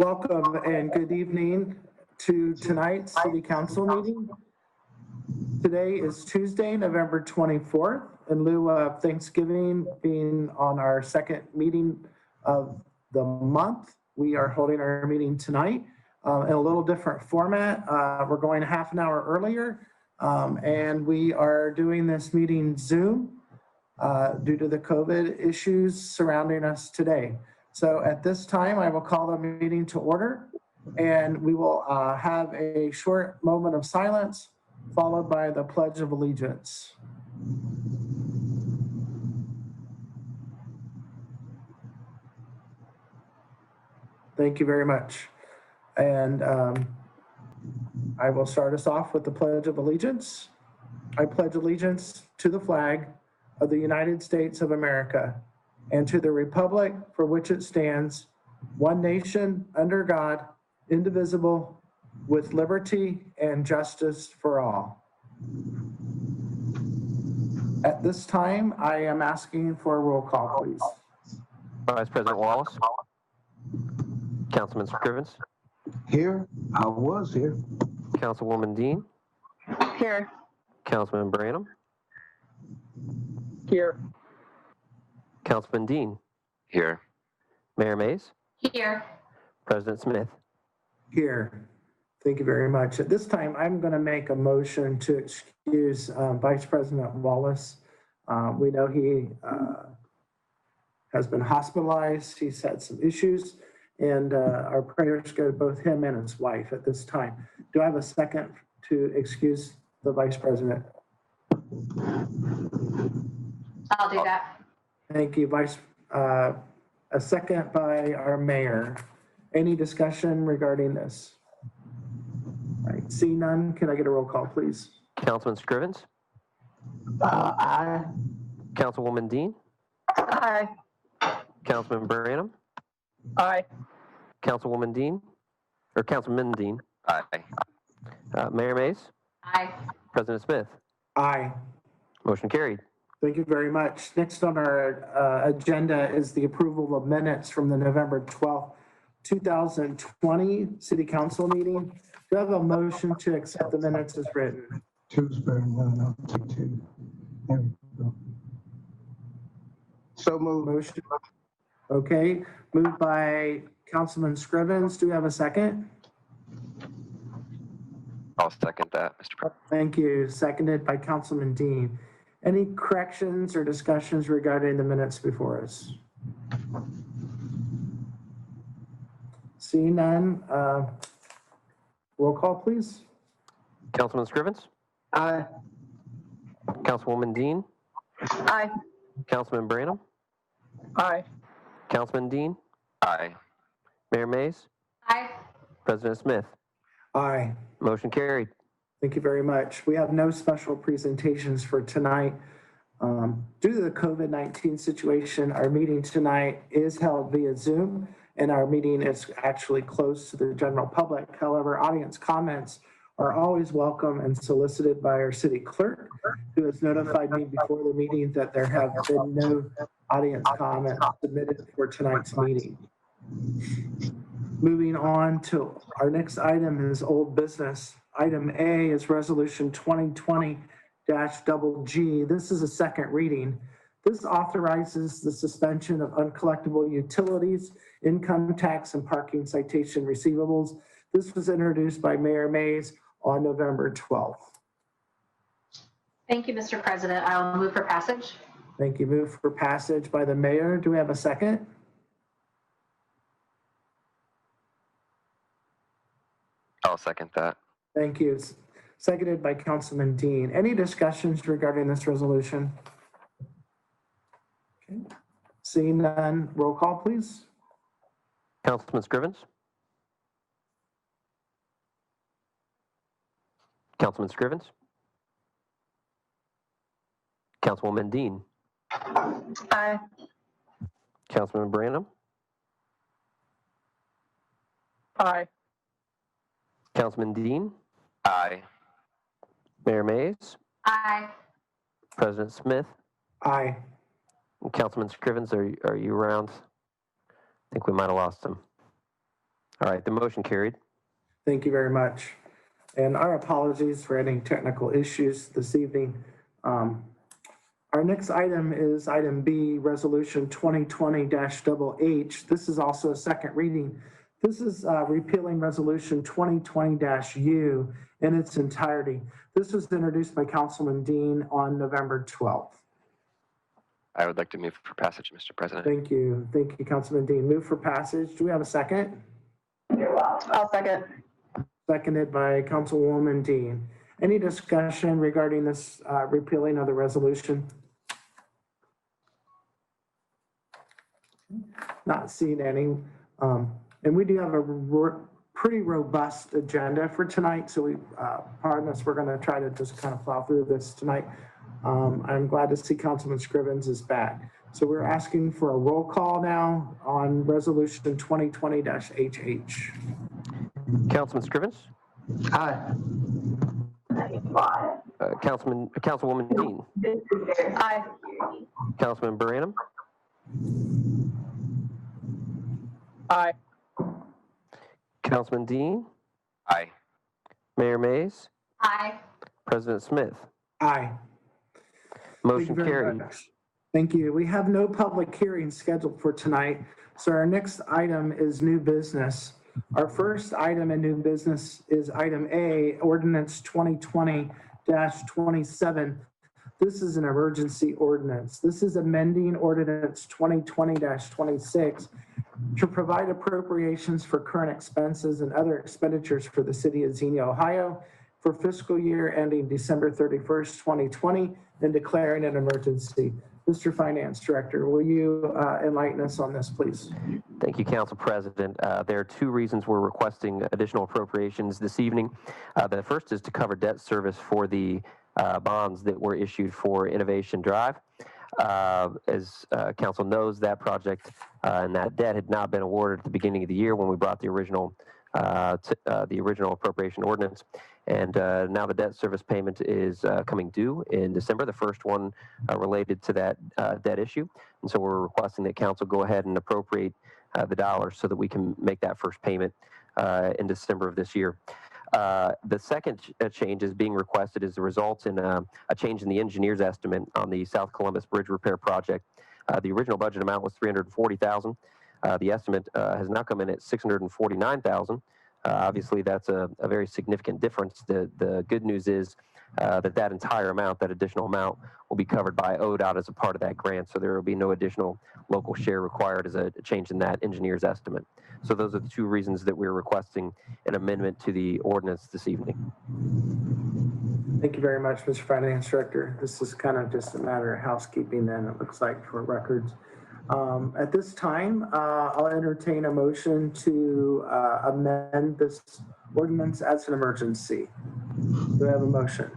Welcome and good evening to tonight's City Council meeting. Today is Tuesday, November 24th, in lieu of Thanksgiving being on our second meeting of the month. We are holding our meeting tonight in a little different format. We're going half an hour earlier, and we are doing this meeting Zoom due to the COVID issues surrounding us today. So at this time, I will call the meeting to order, and we will have a short moment of silence followed by the Pledge of Allegiance. Thank you very much. And I will start us off with the Pledge of Allegiance. I pledge allegiance to the flag of the United States of America and to the republic for which it stands, one nation, under God, indivisible, with liberty and justice for all. At this time, I am asking for a roll call, please. Vice President Wallace. Councilman Scrivens. Here. I was here. Councilwoman Dean. Here. Councilman Branham. Here. Councilman Dean. Here. Mayor Mays. Here. President Smith. Here. Thank you very much. At this time, I'm going to make a motion to excuse Vice President Wallace. We know he has been hospitalized. He's had some issues, and our prayers go to both him and his wife at this time. Do I have a second to excuse the Vice President? I'll do that. Thank you, a second by our mayor. Any discussion regarding this? All right, see none, can I get a roll call, please? Councilman Scrivens. Aye. Councilwoman Dean. Aye. Councilman Branham. Aye. Councilwoman Dean, or Councilman Dean. Aye. Mayor Mays. Aye. President Smith. Aye. Motion carried. Thank you very much. Next on our agenda is the approval of minutes from the November 12th, 2020 City Council meeting. Do I have a motion to accept the minutes as written? Two's better than none. I'll take two. There we go. So moved. Motion. Okay, moved by Councilman Scrivens. Do we have a second? I'll second that, Mr. President. Thank you. Seconded by Councilman Dean. Any corrections or discussions regarding the minutes before us? Seeing none, roll call, please. Councilman Scrivens. Aye. Councilwoman Dean. Aye. Councilman Branham. Aye. Councilman Dean. Aye. Mayor Mays. Aye. President Smith. Aye. Motion carried. Thank you very much. We have no special presentations for tonight. Due to the COVID-19 situation, our meeting tonight is held via Zoom, and our meeting is actually closed to the general public. However, audience comments are always welcome and solicited by our city clerk, who has notified me before the meeting that there have been no audience comments submitted for tonight's meeting. Moving on to our next item is old business. Item A is Resolution 2020-GG. This is a second reading. This authorizes the suspension of uncollectible utilities, income tax, and parking citation receivables. This was introduced by Mayor Mays on November 12th. Thank you, Mr. President. I will move for passage. Thank you. Move for passage by the mayor. Do we have a second? I'll second that. Thank you. It's seconded by Councilman Dean. Any discussions regarding this resolution? Okay. Seeing none, roll call, please. Councilman Scrivens. Councilman Scrivens. Councilwoman Dean. Aye. Councilman Branham. Aye. Councilman Dean. Aye. Mayor Mays. Aye. President Smith. Aye. And Councilman Scrivens, are you around? I think we might have lost him. All right, the motion carried. Thank you very much. And our apologies for any technical issues this evening. Our next item is item B, Resolution 2020-HH. This is also a second reading. This is repealing Resolution 2020-U in its entirety. This was introduced by Councilman Dean on November 12th. I would like to move for passage, Mr. President. Thank you. Thank you, Councilman Dean. Move for passage. Do we have a second? I'll second. Seconded by Councilwoman Dean. Any discussion regarding this repealing of the resolution? Not seeing any. And we do have a pretty robust agenda for tonight. So pardon us, we're going to try to just kind of plow through this tonight. I'm glad to see Councilman Scrivens is back. So we're asking for a roll call now on Resolution 2020-HH. Councilman Scrivens? Aye. Councilwoman Dean? Aye. Councilman Branham? Aye. Councilman Dean? Aye. Mayor Mays? Aye. President Smith? Aye. Motion Thank you very carried. much. Thank you. We have no public hearings scheduled for tonight. So our next item is new business. Our first item in new business is item A, Ordinance 2020-27. This is an emergency ordinance. This is amending Ordinance 2020-26 to provide appropriations for current expenses and other expenditures for the city of Xenia, Ohio for fiscal year ending December 31st, 2020, and declaring an emergency. Mr. Finance Director, will you enlighten us on this, please? Thank you, Council President. There are two reasons we're requesting additional appropriations this evening. The first is to cover debt service for the bonds that were issued for Innovation Drive. As Council knows, that project and that debt had not been awarded at the beginning of the year when we brought the original appropriation ordinance. And now the debt service payment is coming due in December, the first one related to that debt issue. And so we're requesting that Council go ahead and appropriate the dollars so that we can make that first payment in December of this year. The second change is being requested as a result in a change in the engineer's estimate on the South Columbus Bridge Repair Project. The original budget amount was $340,000. The estimate has now come in at $649,000. Obviously, that's a very significant difference. The good news is that entire amount, that additional amount, will be covered by ODOT as a part of that grant, so there will be no additional local share required as a change in that engineer's estimate. So those are the two reasons that we're requesting an amendment to the ordinance this evening. Thank you very much, Mr. Finance Director. This is kind of just a matter of housekeeping then, it looks like, for records. At this time, I'll entertain a motion to amend this ordinance as an emergency. Do I have a motion?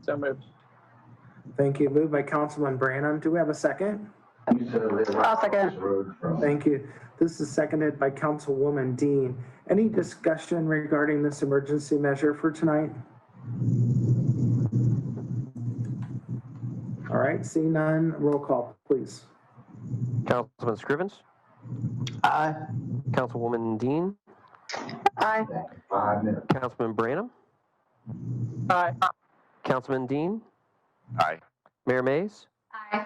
So moved. Thank you. Moved by Councilman Branham. Do we have a second? I'll second. Thank you. This is seconded by Councilwoman Dean. Any discussion regarding this emergency measure for tonight? All right, seeing none, roll call, please. Councilman Scrivens? Aye. Councilwoman Dean? Aye. Councilman Branham? Aye. Councilman Dean? Aye. Mayor Mays? Aye.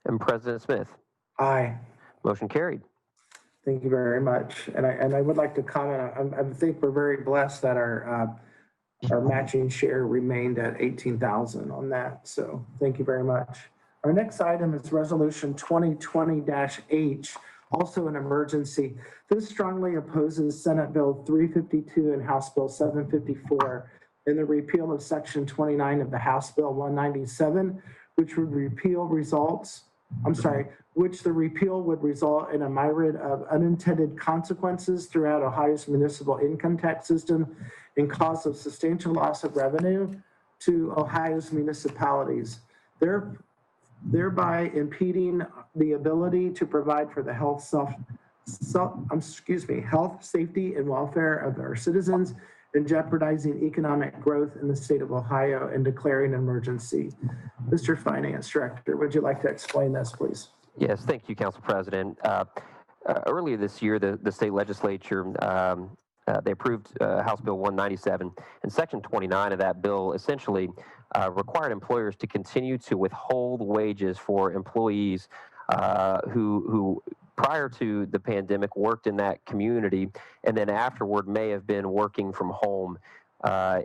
And President Smith? Aye. Motion carried. Thank you very much. And I would like to comment, I think we're very blessed that our matching share remained at 18,000 on that. So thank you very much. Our next item is Resolution 2020-H, also an emergency. This strongly opposes Senate Bill 352 and House Bill 754 in the repeal of Section 29 of the House Bill 197, which the repeal would result in a myriad of unintended consequences throughout Ohio's municipal income tax system and cause a substantial loss of revenue to Ohio's municipalities, thereby impeding the ability to provide for the health, safety, and welfare of our citizens, and jeopardizing economic growth in the state of Ohio and declaring an emergency. Mr. Finance Director, would you like to explain this, please? Yes, thank you, Council President. earlier this year, the state legislature, they approved House Bill 197, and Section 29 of that bill essentially required employers to continue to withhold wages for employees who prior to the pandemic worked in that community, and then afterward may have been working from home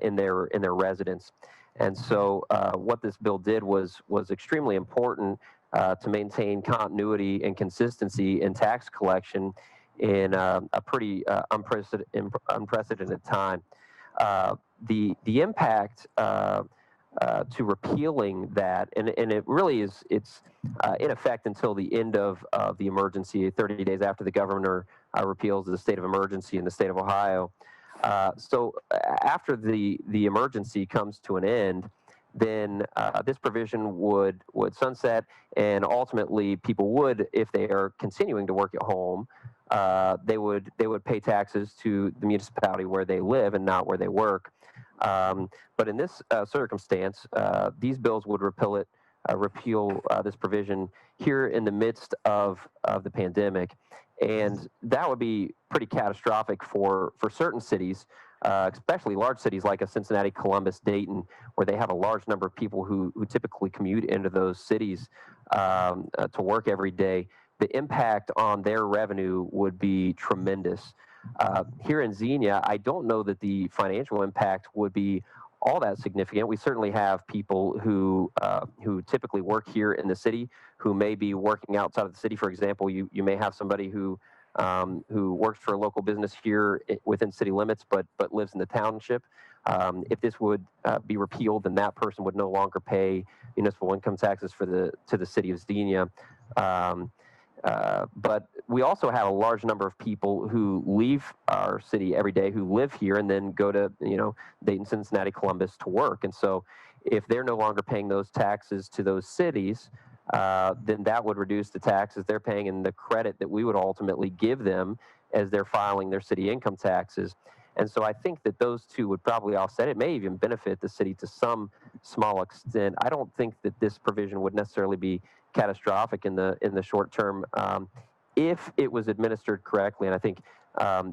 in their residence. And so what this bill did was extremely important to maintain continuity and consistency in tax collection in a pretty unprecedented time. The impact to repealing that, and it really it's in effect until the end of the emergency, 30 days after the governor repeals the state of emergency in the state of Ohio. So after the emergency comes to an end, then this provision would sunset, and ultimately people would, if they are continuing to work at home, they would pay taxes to the municipality where they live and not where they work. But in this circumstance, these bills would repeal this provision here in the midst of the pandemic. And that would be pretty catastrophic for certain cities, especially large cities like Cincinnati, Columbus, Dayton, where they have a large number of people who typically commute into those cities to work every day. The impact on their revenue would be tremendous. Here in Xenia, I don't know that the financial impact would be all that significant. We certainly have people who typically work here in the city who may be working outside of the city. For example, you may have somebody who works for a local business here within city limits, but lives in the township. If this would be repealed, then that person would no longer pay municipal income taxes to the city of Xenia. But we also have a large number of people who leave our city every day, who live here and then go to, Dayton, Cincinnati, Columbus to work. And so if they're no longer paying those taxes to those cities, then that would reduce the taxes they're paying and the credit that we would ultimately give them as they're filing their city income taxes. And so I think that those two would probably offset. It may even benefit the city to some small extent. I don't think that this provision would necessarily be catastrophic in the short term if it was administered correctly. And I think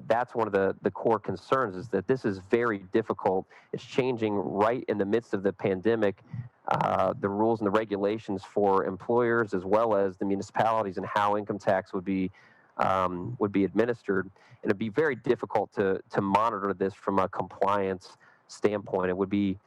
that's one of the core concerns, is that this is very difficult. It's changing right in the midst of the pandemic, the rules and the regulations for employers as well as the municipalities and how income tax would be administered. And it'd be very difficult to monitor this from a compliance standpoint. It would be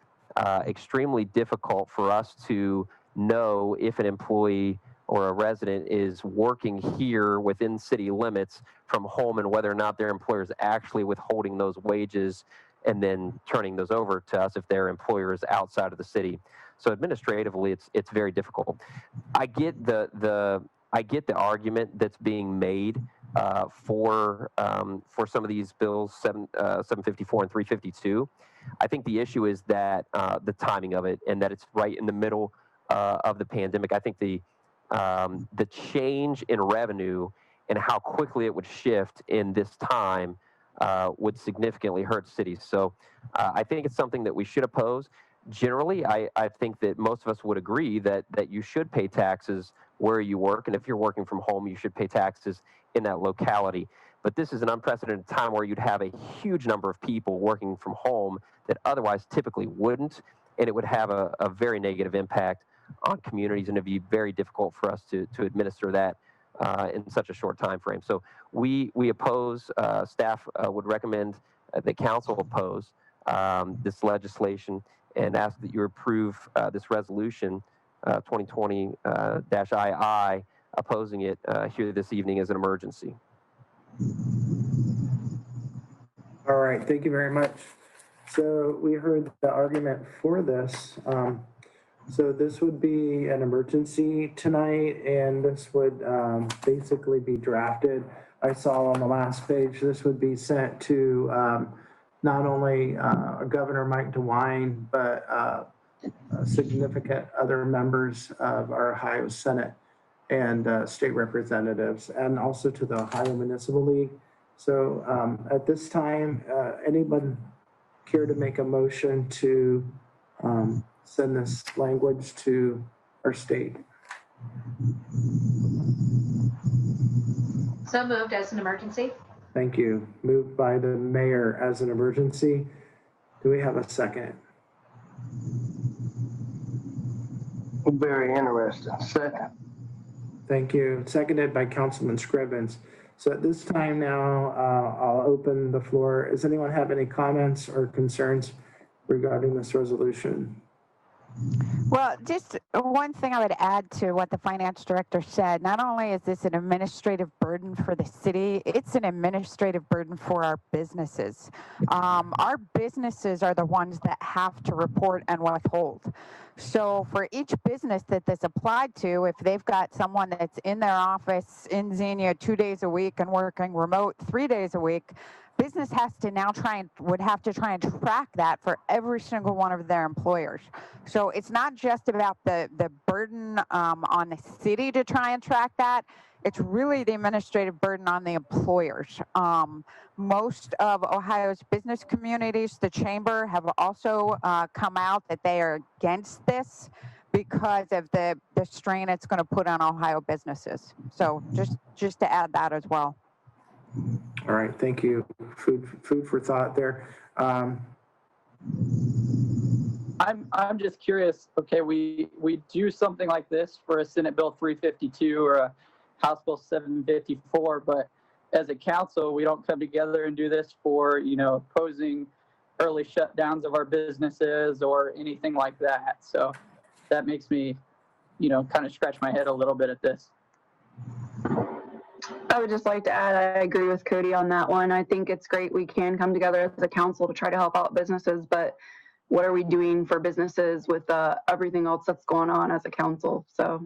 extremely difficult for us to know if an employee or a resident is working here within city limits from home and whether or not their employer is actually withholding those wages and then turning those over to us if their employer is outside of the city. So administratively, it's very difficult. I get the argument that's being made for some of these bills, 754 and 352. I think the issue is that the timing of it, and that it's right in the middle of the pandemic. I think the change in revenue and how quickly it would shift in this time would significantly hurt cities. So I think it's something that we should oppose. Generally, I think that most of us would agree that you should pay taxes where you work, and if you're working from home, you should pay taxes in that locality. But this is an unprecedented time where you'd have a huge number of people working from home that otherwise typically wouldn't, and it would have a very negative impact on communities, and it'd be very difficult for us to administer that in such a short time frame. So we oppose, staff would recommend the council oppose this legislation and ask that you approve this resolution 2020-II opposing it here this evening as an emergency. All right, thank you very much. So we heard the argument for this. So this would be an emergency tonight, and this would basically be drafted. I saw on the last page, this would be sent to not only Governor Mike DeWine, but significant other members of our Ohio Senate and state representatives, and also to the Ohio Municipal League. So at this time, anyone care to make a motion to send this language to our state? So moved as an emergency. Thank you. Moved by the mayor as an emergency. Do we have a second? Very interesting. Second. Thank you. Seconded by Councilman Scribbins. So at this time now, I'll open the floor. Does anyone have any comments or concerns regarding this resolution? Well, just one thing I would add to what the finance director said. Not only is this an administrative burden for the city, it's an administrative burden for our businesses. Our businesses are the ones that have to report and withhold. So for each business that this applied to, if they've got someone that's in their office in Xenia 2 days a week and working remote 3 days a week, business has to now would have to try and track that for every single one of their employers. So it's not just about the burden on the city to try and track that. It's really the administrative burden on the employers. Most of Ohio's business communities, the chamber, have also come out that they are against this because of the strain it's going to put on Ohio businesses. So just to add that as well. All right, thank you. Food for thought there. I'm just curious. Okay, we do something like this for a Senate Bill 352 or a House Bill 754, but as a council, we don't come together and do this for, opposing early shutdowns of our businesses or anything like that. So that makes me, kind of scratch my head a little bit at this. I would just like to add, I agree with Cody on that one. I think it's great we can come together as a council to try to help out businesses, but what are we doing for businesses with everything else that's going on as a council? So,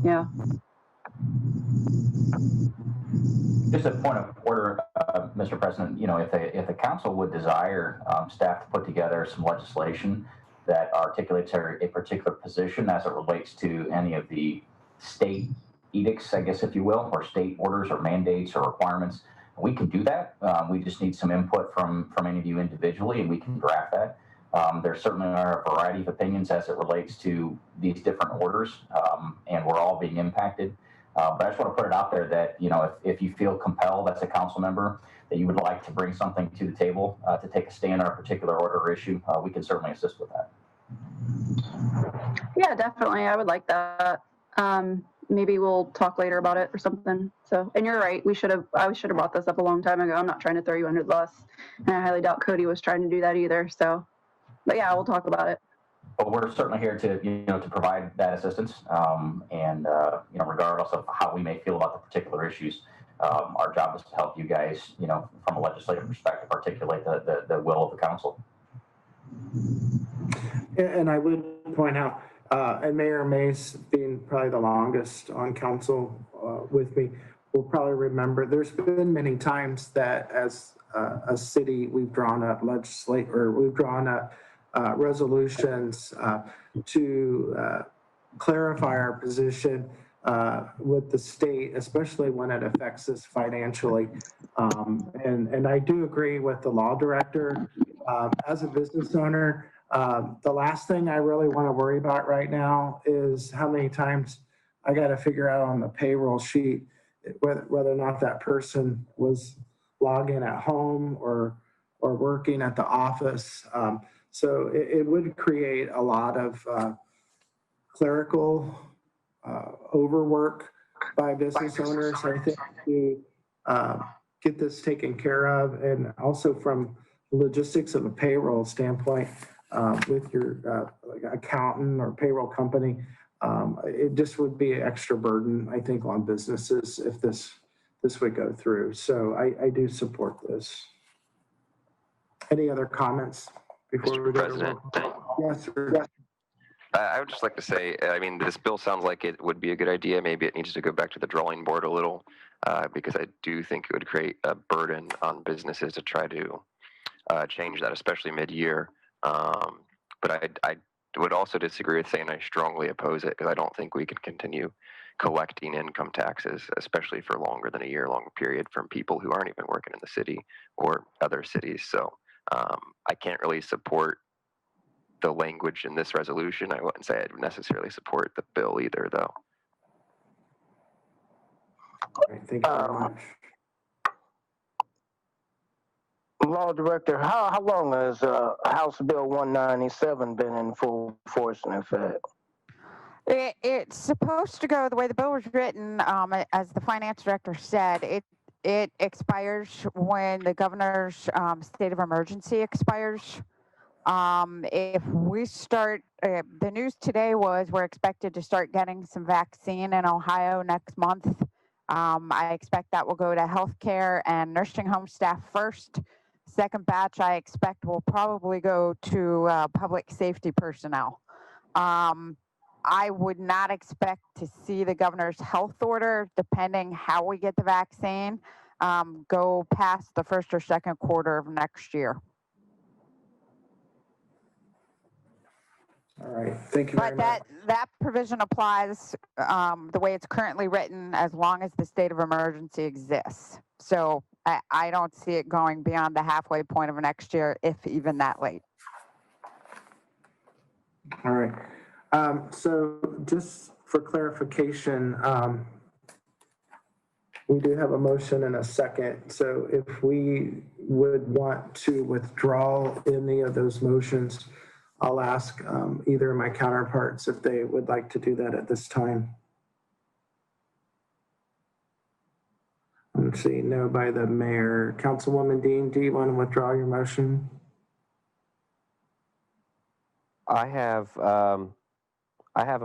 yeah. Just a point of order, Mr. President, if the council would desire staff to put together some legislation that articulates a particular position as it relates to any of the state edicts, I guess, if you will, or state orders or mandates or requirements, we can do that. We just need some input from any of you individually, and we can draft that. There certainly are a variety of opinions as it relates to these different orders, and we're all being impacted. But I just want to put it out there that, if you feel compelled as a council member that you would like to bring something to the table to take a stand on a particular order or issue, we can certainly assist with that. Yeah, definitely. I would like that. Maybe we'll talk later about it or something. So, and you're right. I should have brought this up a long time ago. I'm not trying to throw you under the bus, and I highly doubt Cody was trying to do that either. So, but yeah, we'll talk about it. But we're certainly here to, to provide that assistance. Regardless of how we may feel about the particular issues, our job is to help you guys, from a legislative perspective, articulate the will of the council. And I would point out, and Mayor Mays being probably the longest on council with me, will probably remember there's been many times that as a city we've drawn up resolutions to clarify our position with the state, especially when it affects us financially. And I do agree with the law director. As a business owner, the last thing I really want to worry about right now is how many times I got to figure out on the payroll sheet whether or not that person was logging at home or working at the office. So it would create a lot of clerical overwork by business owners, I think, to get this taken care of. And also from the logistics of a payroll standpoint, with your accountant or payroll company, it just would be an extra burden, I think, on businesses if this would go through. So I do support this. Any other comments before we go? Mr. President. Yes, sir. I would just like to say, this bill sounds like it would be a good idea. Maybe it needs to go back to the drawing board a little, because I do think it would create a burden on businesses to try to change that, especially mid-year. But I would also disagree with saying I strongly oppose it, because I don't think we can continue collecting income taxes, especially for longer than a year-long period, from people who aren't even working in the city or other cities. So I can't really support the language in this resolution. I wouldn't say I'd necessarily support the bill either, though. All right, thank you very much. Law Director, how long has House Bill 197 been in full force and effect? It's supposed to go the way the bill was written, as the finance director said. It expires when the governor's state of emergency expires. If we start, the news today was we're expected to start getting some vaccine in Ohio next month. I expect that will go to healthcare and nursing home staff first. Second batch, I expect, will probably go to public safety personnel. I would not expect to see the governor's health order, depending how we get the vaccine, go past the first or second quarter of next year. All right, thank you very much. But that provision applies the way it's currently written as long as the state of emergency exists. So I don't see it going beyond the halfway point of next year, if even that late. All right. So just for clarification, we do have a motion and a second. So if we would want to withdraw any of those motions, I'll ask either of my counterparts if they would like to do that at this time. Let's see, no by the mayor. Councilwoman Dean, do you want to withdraw your motion? I have a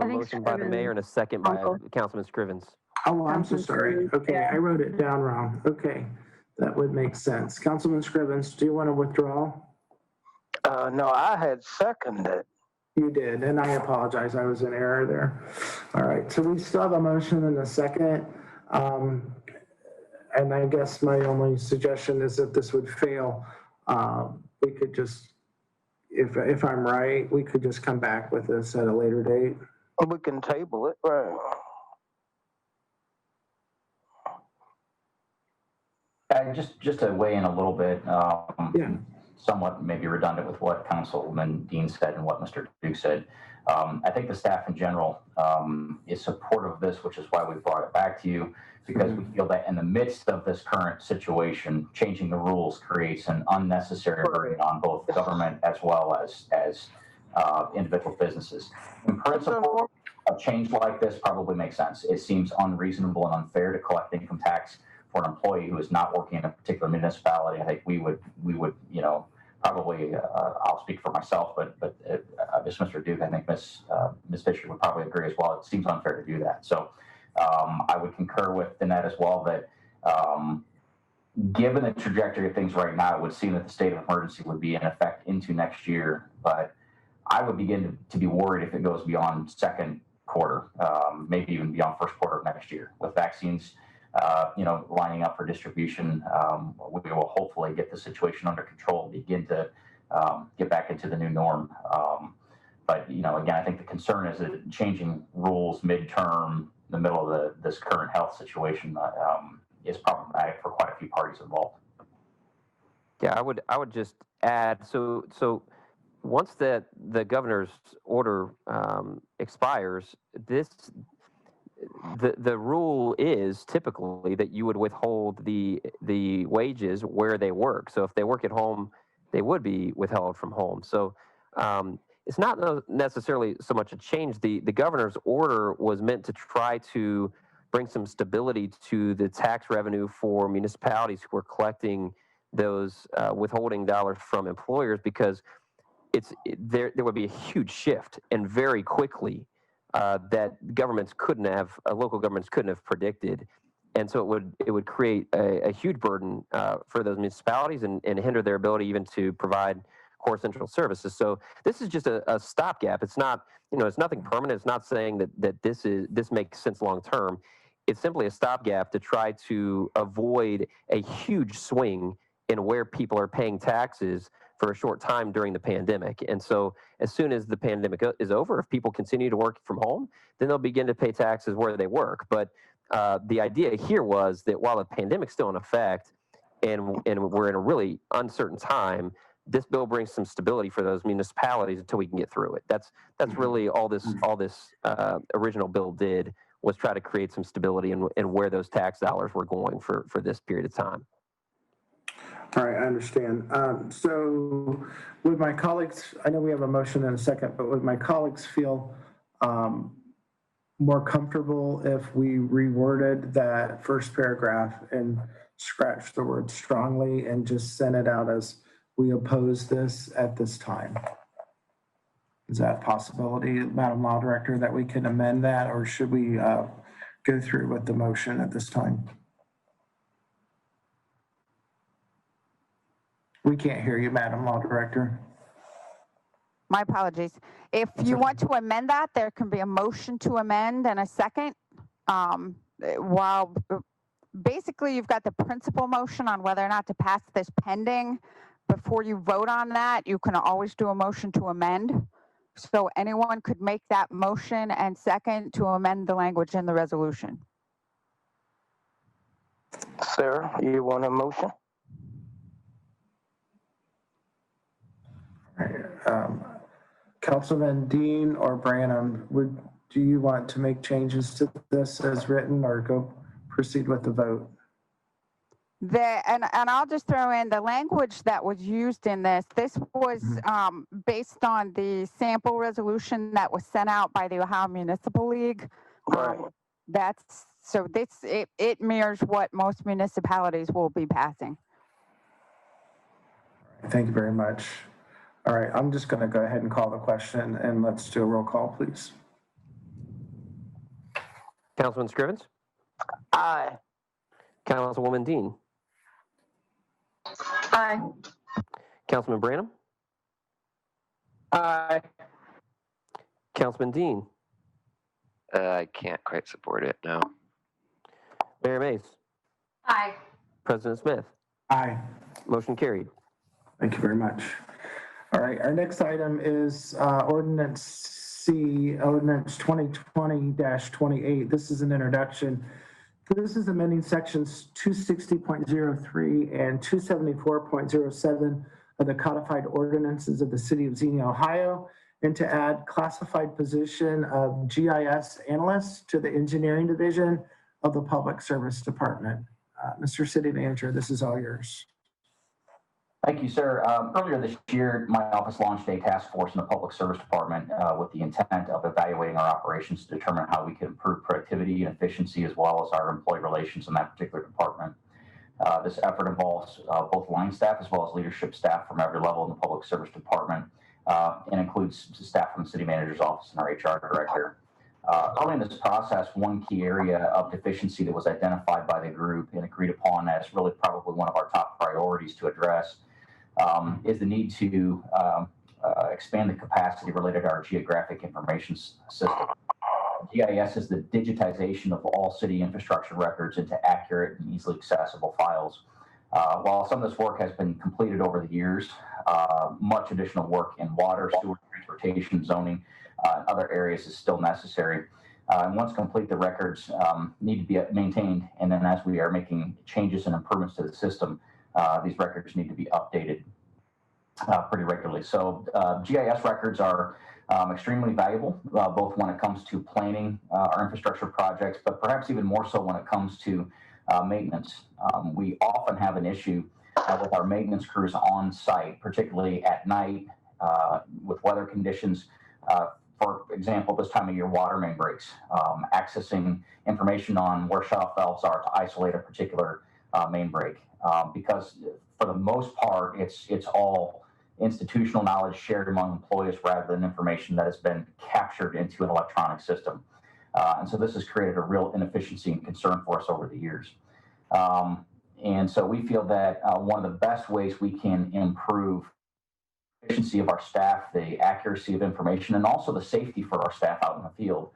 think motion by the Scrivens- mayor and a second by Uncle. Councilman Scrivens. Oh, I'm so sorry. Okay, I wrote it down wrong. Okay, that would make sense. Councilman Scrivens, do you want to withdraw? No, I had seconded. You did, and I apologize. I was in error there. All right, so we still have a motion and a second. And I guess my only suggestion is if this would fail, we could just, if I'm right, we could just come back with this at a later date. We can table it, right? Just to weigh in a little bit, Yeah. somewhat maybe redundant with what Councilman Dean said and what Mr. Duke said. I think the staff in general is supportive of this, which is why we brought it back to you, because we feel that in the midst of this current situation, changing the rules creates an unnecessary burden on both government as well as individual businesses. In principle, a change like this probably makes sense. It seems unreasonable and unfair to collect income tax for an employee who is not working in a particular municipality. I think we would, probably, I'll speak for myself, but Mr. Duke, I think Ms. Fisher would probably agree as well. It seems unfair to do that. So I would concur with Danette as well that given the trajectory of things right now, it would seem that the state of emergency would be in effect into next year. But I would begin to be worried if it goes beyond second quarter, maybe even beyond first quarter of next year. With vaccines, lining up for distribution, we will hopefully get the situation under control, begin to get back into the new norm. But again, I think the concern is that changing rules midterm, in the middle of this current health situation, is problematic for quite a few parties involved. Yeah, I would just add, so once the governor's order expires, the rule is typically that you would withhold the wages where they work. So if they work at home, they would be withheld from home. So it's not necessarily so much a change. The governor's order was meant to try to bring some stability to the tax revenue for municipalities who are collecting those withholding dollars from employers, because there would be a huge shift, and very quickly, that local governments couldn't have predicted. And so it would create a huge burden for those municipalities and hinder their ability even to provide core central services. So this is just a stopgap. It's not, it's nothing permanent. It's not saying that this makes sense long term. It's simply a stopgap to try to avoid a huge swing in where people are paying taxes for a short time during the pandemic. And so as soon as the pandemic is over, if people continue to work from home, then they'll begin to pay taxes where they work. But the idea here was that while the pandemic's still in effect and we're in a really uncertain time, this bill brings some stability for those municipalities until we can get through it. That's really all this original bill did, was try to create some stability in where those tax dollars were going for this period of time. All right, I understand. So would my colleagues, I know we have a motion in a second, but would my colleagues feel more comfortable if we reworded that first paragraph and scratched the word strongly and just sent it out as we oppose this at this time? Is that a possibility, Madam Law Director, that we can amend that, or should we go through with the motion at this time? We can't hear you, Madam Law Director. My apologies. If you want to amend that, there can be a motion to amend and a second. While basically you've got the principal motion on whether or not to pass this pending. Before you vote on that, you can always do a motion to amend. So anyone could make that motion and second to amend the language in the resolution. Sarah, you want a motion? Councilman Dean or Branham, do you want to make changes to this as written or proceed with the vote? And I'll just throw in the language that was used in this. This was based on the sample resolution that was sent out by the Ohio Municipal League. Right. It mirrors what most municipalities will be passing. Thank you very much. All right, I'm just going to go ahead and call the question, and let's do a roll call, please. Councilman Scrivens? Aye. Councilwoman Dean? Aye. Councilman Branham? Aye. Councilman Dean? I can't quite support it, no. Mayor Mays? Aye. President Smith? Aye. Motion carried. Thank you very much. All right, our next item is Ordinance C, Ordinance 2020-28. This is an introduction. This is amending sections 260.03 and 274.07 of the codified ordinances of the city of Xenia, Ohio, and to add classified position of GIS analyst to the engineering division of the Public Service Department. Mr. City Manager, this is all yours. Thank you, sir. Earlier this year, my office launched a task force in the Public Service Department with the intent of evaluating our operations to determine how we can improve productivity and efficiency, as well as our employee relations in that particular department. This effort involves both line staff as well as leadership staff from every level in the Public Service Department, and includes staff from the City Manager's office and our HR Director. Early in this process, one key area of deficiency that was identified by the group and agreed upon as really probably one of our top priorities to address is the need to expand the capacity related to our geographic information system. GIS is the digitization of all city infrastructure records into accurate and easily accessible files. While some of this work has been completed over the years, much additional work in water, sewer, transportation, zoning, and other areas is still necessary. And once complete, the records need to be maintained, and then as we are making changes and improvements to the system, these records need to be updated pretty regularly. So GIS records are extremely valuable, both when it comes to planning our infrastructure projects, but perhaps even more so when it comes to maintenance. We often have an issue with our maintenance crews on site, particularly at night with weather conditions. For example, this time of year, water main breaks, accessing information on where shut-off valves are to isolate a particular main break. Because for the most part, it's all institutional knowledge shared among employees rather than information that has been captured into an electronic system. And so this has created a real inefficiency and concern for us over the years. And so we feel that one of the best ways we can improve efficiency of our staff, the accuracy of information, and also the safety for our staff out in the field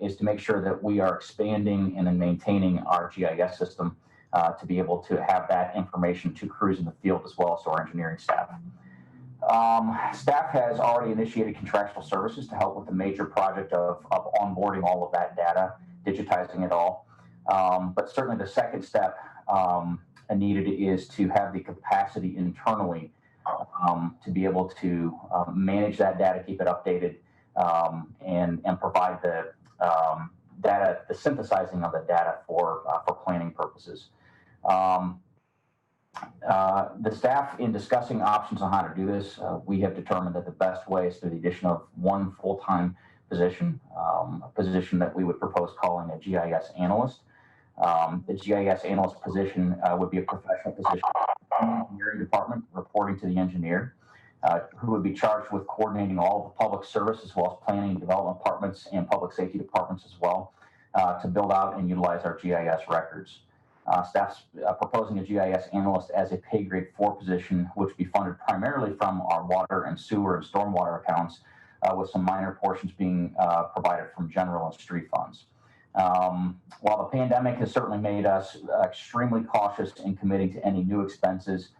is to make sure that we are expanding and then maintaining our GIS system to be able to have that information to crews in the field as well as to our engineering staff. Staff has already initiated contractual services to help with the major project of onboarding all of that data, digitizing it all. But certainly the second step needed is to have the capacity internally to be able to manage that data, keep it updated, and provide data, the synthesizing of the data for planning purposes. The staff, in discussing options on how to do this, we have determined that the best way is through the addition of one full-time position, a position that we would propose calling a GIS analyst. The GIS analyst position would be a professional position in the engineering department, reporting to the engineer, who would be charged with coordinating all of the public service as well as planning and development departments and public safety departments as well, to build out and utilize our GIS records. Staff's proposing a GIS analyst as a pay grade 4 position, which would be funded primarily from our water and sewer and stormwater accounts, with some minor portions being provided from general and street funds. While the pandemic has certainly made us extremely cautious in committing to any new expenses,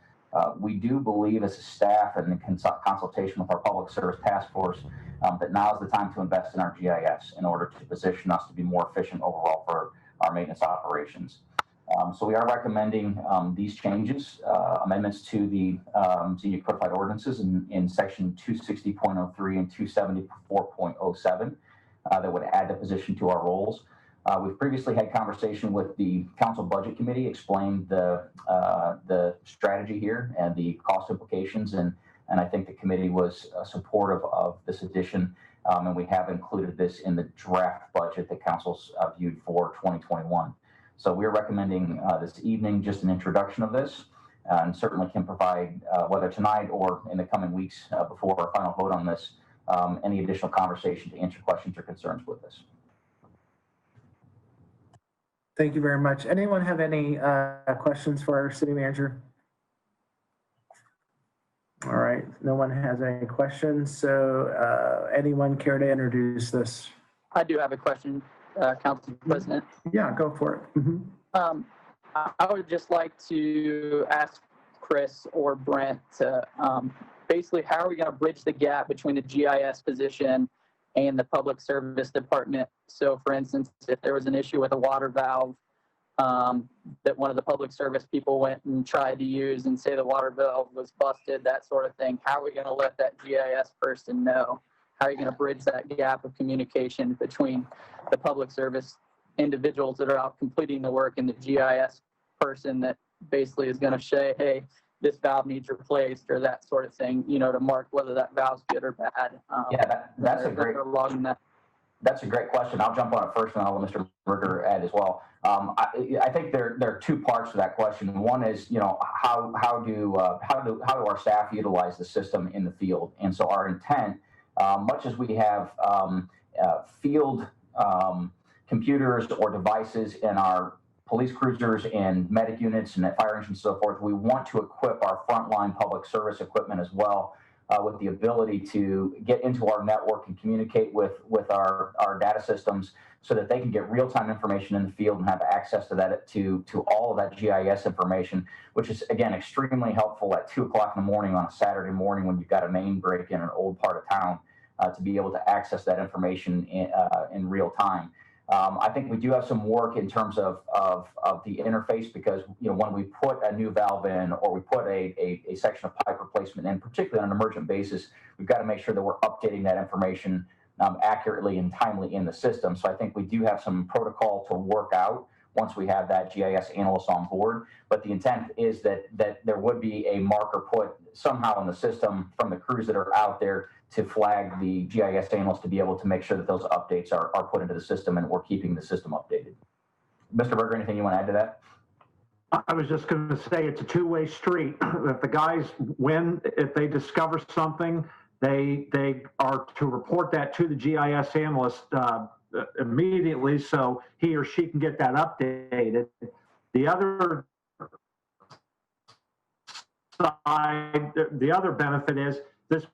we do believe as a staff and in consultation with our public service task force that now is the time to invest in our GIS in order to position us to be more efficient overall for our maintenance operations. So we are recommending these changes, amendments to the Xenia codified ordinances in section 260.03 and 274.07 that would add the position to our roles. We've previously had conversation with the council budget committee, explained the strategy here and the cost implications, and I think the committee was supportive of this addition, and we have included this in the draft budget that council's viewed for 2021. So we're recommending this evening just an introduction of this, and certainly can provide, whether tonight or in the coming weeks before our final vote on this, any additional conversation to answer questions or concerns with this. Thank you very much. Anyone have any questions for our city manager? All right, no one has any questions. So anyone care to introduce this? I do have a question, Council President. Yeah, go for it. Mm-hmm. I would just like to ask Chris or Brent to basically, how are we going to bridge the gap between the GIS position and the public service department? So for instance, if there was an issue with a water valve that one of the public service people went and tried to use and say the water valve was busted, that sort of thing, how are we going to let that GIS person know? How are you going to bridge that gap of communication between the public service individuals that are out completing the work and the GIS person that basically is going to say, hey, this valve needs replaced, or that sort of thing, you know, to mark whether that valve's good or bad. That's a great question. I'll jump on it first, and I'll let Mr. Berger add as well. I think there are two parts to that question. One is, you know, how do our staff utilize the system in the field? And so our intent, much as we have field computers or devices in our police cruisers and medic units and fire engines and so forth, we want to equip our frontline public service equipment as well with the ability to get into our network and communicate with our data systems so that they can get real-time information in the field and have access to that, to all of that GIS information, which is, again, extremely helpful at 2 o'clock in the morning on a Saturday morning when you've got a main break in an old part of town, to be able to access that information in real time. I think we do have some work in terms of the interface, because, you know, when we put a new valve in or we put a section of pipe replacement in, particularly on an emergent basis, we've got to make sure that we're updating that information accurately and timely in the system. So I think we do have some protocol to work out once we have that GIS analyst on board. But the intent is that there would be a marker put somehow in the system from the crews that are out there to flag the GIS analyst to be able to make sure that those updates are put into the system and we're keeping the system updated. Mr. Berger, anything you want to add to that? I was just going to say it's a two-way street. If the guys win, if they discover something, they are to report that to the GIS analyst immediately so he or she can get that updated. The other side, the other benefit is this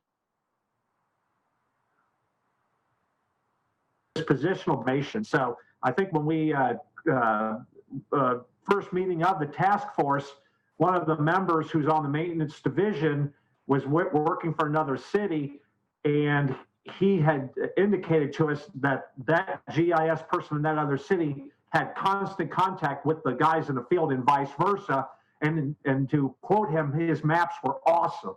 positional information. So I think when we first meeting of the task force, one of the members who's on the maintenance division was working for another city, and he had indicated to us that that GIS person in that other city had constant contact with the guys in the field and vice versa. And to quote him, his maps were awesome.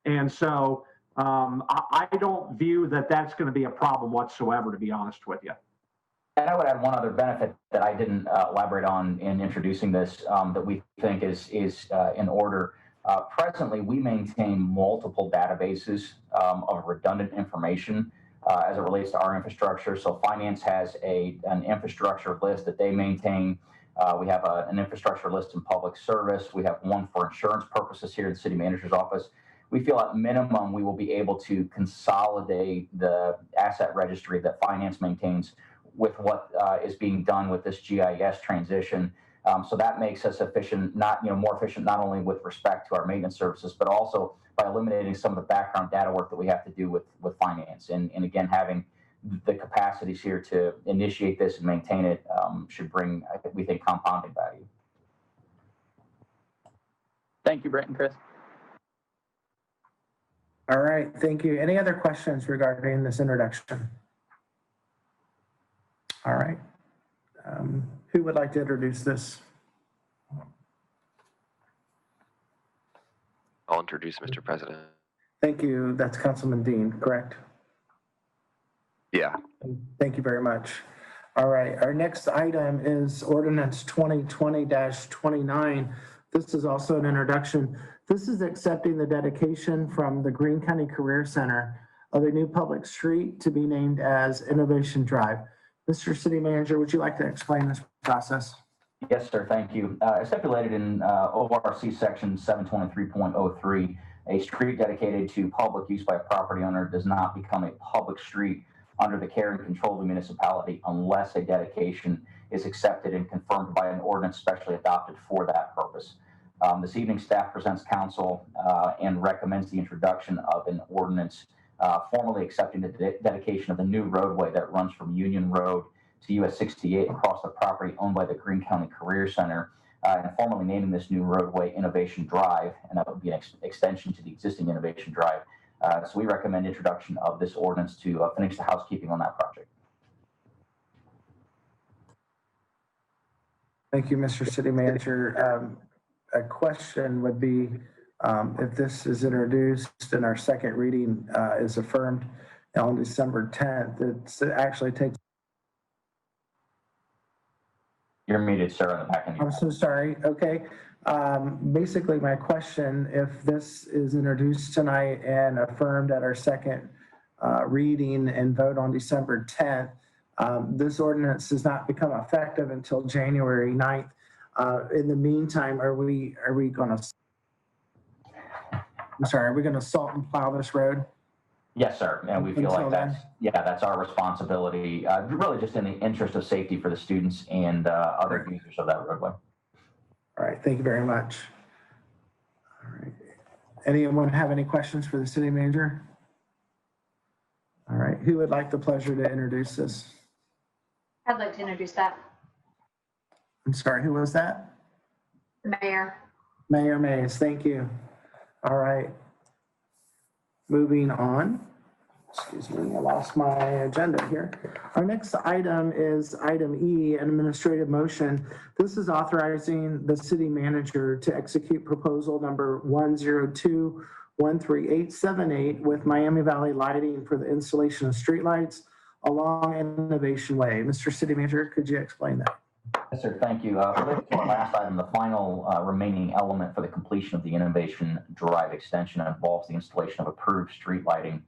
And so I don't view that that's going to be a problem whatsoever, to be honest with you. And I would add one other benefit that I didn't elaborate on in introducing this that we think is in order. Presently, we maintain multiple databases of redundant information as it relates to our infrastructure. So finance has an infrastructure list that they maintain. We have an infrastructure list in public service. We have one for insurance purposes here in the city manager's office. We feel at minimum we will be able to consolidate the asset registry that finance maintains with what is being done with this GIS transition. So that makes us efficient, more efficient, not only with respect to our maintenance services, but also by eliminating some of the background data work that we have to do with finance. And again, having the capacities here to initiate this and maintain it should bring, we think, compounding value. Thank you, Brent and Chris. All right, thank you. Any other questions regarding this introduction? All right. Who would like to introduce this? I'll introduce Mr. President. Thank you. That's Councilman Dean, correct? Yeah. Thank you very much. All right, our next item is ordinance 2020-29. This is also an introduction. This is accepting the dedication from the Greene County Career Center of a new public street to be named as Innovation Drive. Mr. City Manager, would you like to explain this process? Yes, sir. Thank you. As stipulated in ORC section 723.03, a street dedicated to public use by a property owner does not become a public street under the care and control of the municipality unless a dedication is accepted and confirmed by an ordinance specially adopted for that purpose. This evening, staff presents council and recommends the introduction of an ordinance formally accepting the dedication of the new roadway that runs from Union Road to US 68 across the property owned by the Greene County Career Center, and formally naming this new roadway Innovation Drive, and that would be an extension to the existing Innovation Drive. So we recommend introduction of this ordinance to finish the housekeeping on that project. Thank you, Mr. City Manager. A question would be, if this is introduced and our second reading is affirmed on December 10th, it actually takes. You're muted, sir, in the back end. I'm so sorry. Okay. Basically, my question, if this is introduced tonight and affirmed at our second reading and vote on December 10th, this ordinance does not become effective until January 9th. In the meantime, are we going to, are we going to salt and plow this road? Yes, sir. And we feel like that's our responsibility, really just in the interest of safety for the students and other users of that roadway. All right, thank you very much. All right. Anyone have any questions for the city manager? All right, who would like the pleasure to introduce this? I'd like to introduce that. I'm sorry, who was that? The mayor. Mayor Mays, thank you. All right. Moving on. Excuse me, I lost my agenda here. Our next item is item E, an administrative motion. This is authorizing the city manager to execute proposal number 102-13878 with Miami Valley Lighting for the installation of streetlights along Innovation Way. Mr. City Manager, could you explain that? Yes, sir. Thank you. Related to our last item, the final remaining element for the completion of the Innovation Drive extension involves the installation of approved street lighting.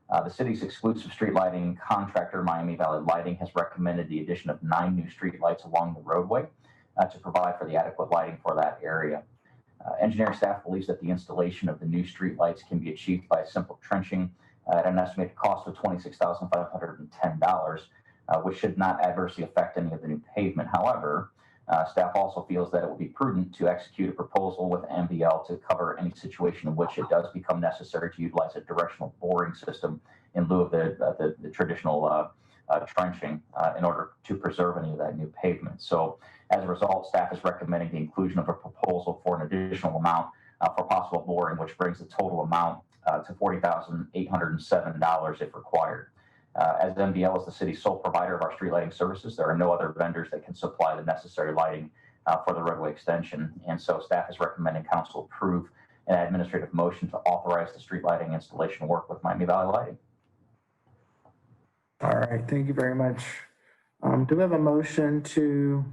The city's exclusive street lighting contractor, Miami Valley Lighting, has recommended the addition of 9 new street lights along the roadway to provide for the adequate lighting for that area. Engineering staff believes that the installation of the new street lights can be achieved by simple trenching at an estimated cost of $26,510. Which should not adversely affect any of the new pavement. However, staff also feels that it would be prudent to execute a proposal with MVL to cover any situation in which it does become necessary to utilize a directional boring system in lieu of the traditional trenching in order to preserve any of that new pavement. So as a result, staff is recommending the inclusion of a proposal for an additional amount for possible boring, which brings the total amount to $40,807 if required. As MVL is the city's sole provider of our street lighting services, there are no other vendors that can supply the necessary lighting for the roadway extension. And so staff is recommending council approve an administrative motion to authorize the street lighting installation work with Miami Valley Lighting. All right, thank you very much, Do we have a motion to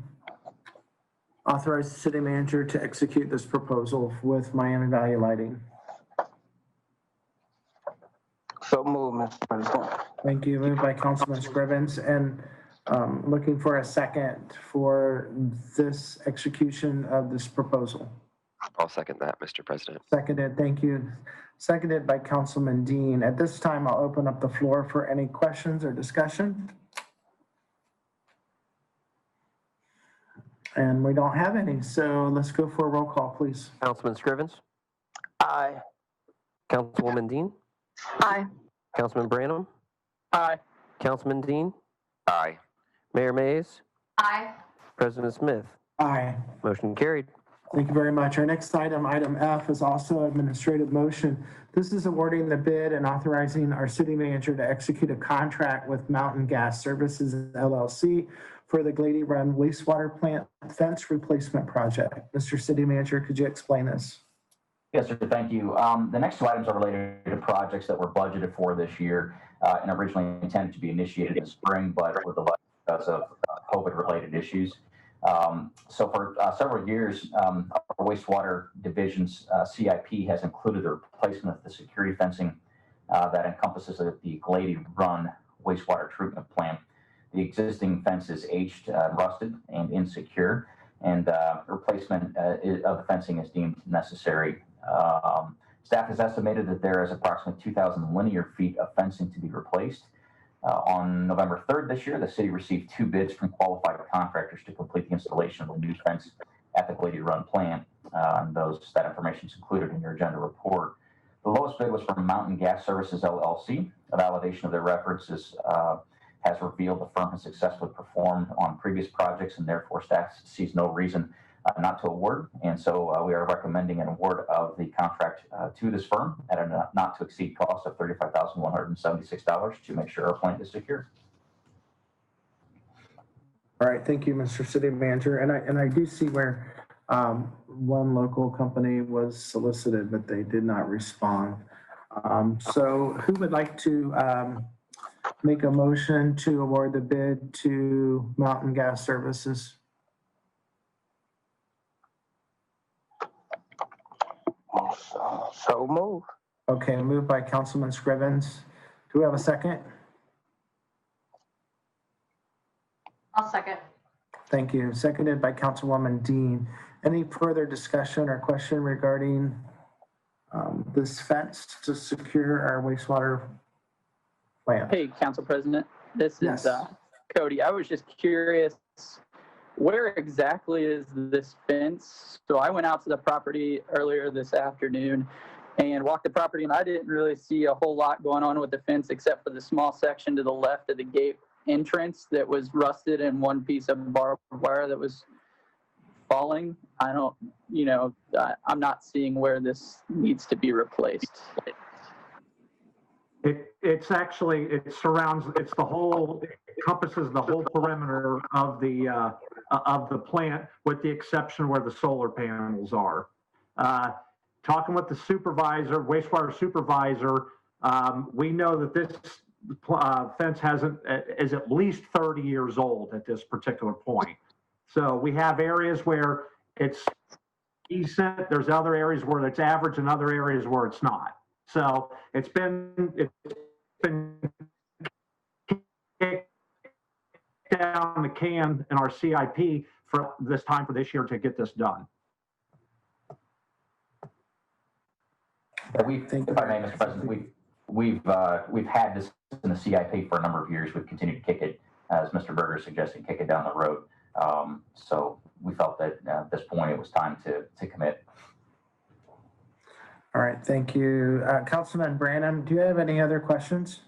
authorize the city manager to execute this proposal with Miami Valley Lighting? So move, Mr. President. Thank you. Moved by Councilman Scrivens, and looking for a second for this execution of this proposal. I'll second that, Mr. President. Seconded, thank you. Seconded by Councilman Dean. At this time, I'll open up the floor for any questions or discussion. And we don't have any, so let's go for a roll call, please. Councilman Scrivens, Aye. Councilwoman Dean, Aye. Councilman Branham, Aye. Councilman Dean, Aye. Mayor Mays, Aye. President Smith. Aye. Motion carried. Thank you very much. Our next item, item F, is also administrative motion. This is awarding the bid and authorizing our city manager to execute a contract with Mountain Gas Services LLC for the Glady Run wastewater plant fence replacement project. Mr. City Manager, could you explain this? Yes, sir. Thank you. The next two items are related to projects that were budgeted for this year and originally intended to be initiated in the spring, but were delayed because of COVID-related issues. So for several years, our wastewater division's CIP has included the replacement of the security fencing that encompasses the Glady Run wastewater treatment plant. The existing fence is aged, rusted, and insecure, and replacement of the fencing is deemed necessary. Staff has estimated that there is approximately 2,000 linear feet of fencing to be replaced. On November 3rd this year, the city received 2 bids from qualified contractors to complete the installation of the new fence at the Glady Run plant. That information is included in your agenda report. The lowest bid was from Mountain Gas Services LLC. A validation of their references has revealed the firm has successfully performed on previous projects, and therefore staff sees no reason not to award. And so we are recommending an award of the contract to this firm at a not to exceed cost of $35,176 to make sure our plant is secure. All right, thank you, Mr. City Manager. And I do see where one local company was solicited, but they did not respond. So who would like to make a motion to award the bid to Mountain Gas Services? So move. Okay, moved by Councilman Scrivens. Do we have a second? I'll second. Thank you. Seconded by Councilwoman Dean. Any further discussion or question regarding this fence to secure our wastewater plant? Hey, Council President, this Yes. is Cody. I was just curious, where exactly is this fence? So I went out to the property earlier this afternoon and walked the property, and I didn't really see a whole lot going on with the fence except for the small section to the left of the gate entrance that was rusted and one piece of barbed wire that was falling. I don't, I'm not seeing where this needs to be replaced. It's the whole, encompasses the whole perimeter of the plant, with the exception where the solar panels are. Talking with the supervisor, wastewater supervisor, we know that this fence is at least 30 years old at this particular point. So we have areas where it's decent, there's other areas where it's average, and other areas where it's not. So it's been kicked down the can in our CIP for this year to get this done. If I may, Mr. President, we've had this in the CIP for a number of years. We've continued to kick it, as Mr. Berger suggested, kick it down the road. So we felt that at this point it was time to commit. All right, thank you. Councilman Branham, do you have any other questions?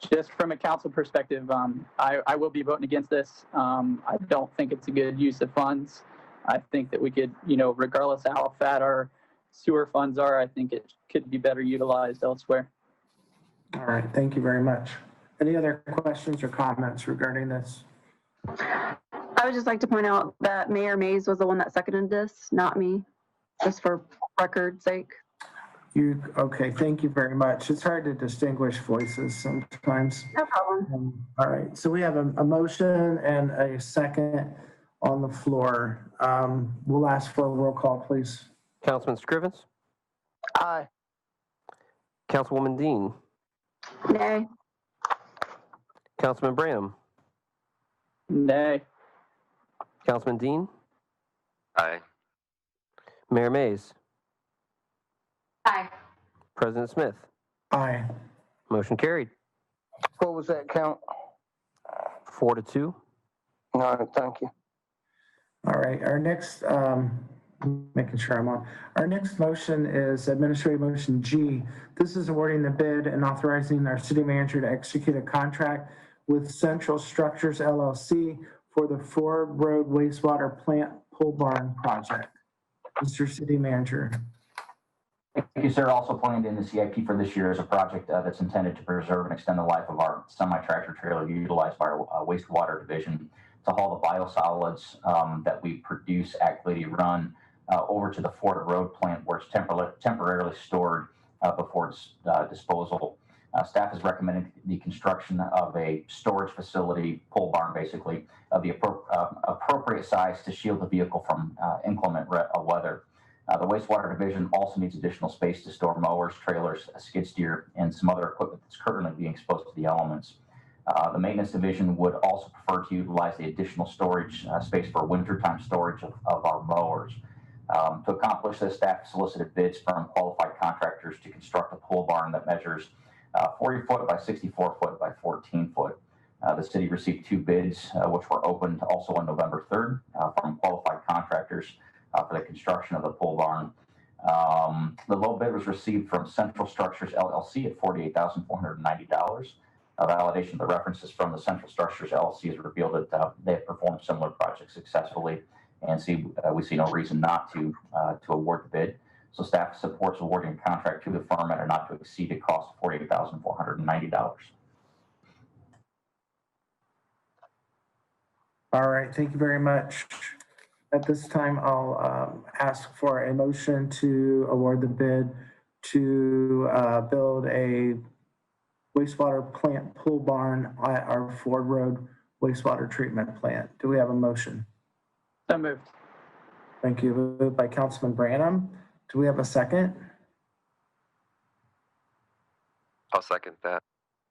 Just from a council perspective, I will be voting against this. I don't think it's a good use of funds. I think that we could, regardless of how fat our sewer funds are, I think it could be better utilized elsewhere. All right, thank you very much. Any other questions or comments regarding this? I would just like to point out that Mayor Mays was the one that seconded this, not me, just for record's sake. Okay, thank you very much. It's hard to distinguish voices sometimes. No problem. All right, so we have a motion and a second on the floor. We'll ask for a roll call, please. Councilman Scrivens, Aye. Councilwoman Dean, Nay. Councilman Bram, Nay. Councilman Dean, Aye. Mayor Mays, Aye. President Smith. Aye. Motion carried. What was that count? 4-2. All right, thank you. All right, our next, making sure I'm on. Our next motion is Administrative Motion G. This is awarding the bid and authorizing our city manager to execute a contract with Central Structures LLC for the Ford Road Wastewater Plant Pole Barn Project. Mr. City Manager. Thank you, sir. Also planned in the CIP for this year is a project that's intended to preserve and extend the life of our semi-tractor trailer utilized by our wastewater division to haul the biosolids that we produce at Glady Run over to the Ford Road plant where it's temporarily stored before its disposal. Staff has recommended the construction of a storage facility, pole barn basically, of the appropriate size to shield the vehicle from inclement weather. The wastewater division also needs additional space to store mowers, trailers, a skid steer, and some other equipment that's currently being exposed to the elements. The maintenance division would also prefer to utilize the additional storage space for wintertime storage of our mowers. To accomplish this, staff solicited bids from qualified contractors to construct a pole barn that measures 40 foot by 64 foot by 14 foot. The city received 2 bids, which were opened also on November 3rd from qualified contractors for the construction of the pole barn. The low bid was received from Central Structures LLC at $48,490. A validation of the references from the Central Structures LLC has revealed that they have performed similar projects successfully, and we see no reason not to award the bid. So staff supports awarding a contract to the firm at a not to exceed a cost of $48,490. All right, thank you very much. At this time, I'll ask for a motion to award the bid to build a wastewater plant pool barn at our Ford Road wastewater treatment plant. Do we have a motion? So moved. Thank you. Moved by Councilman Branham. Do we have a second? I'll second that.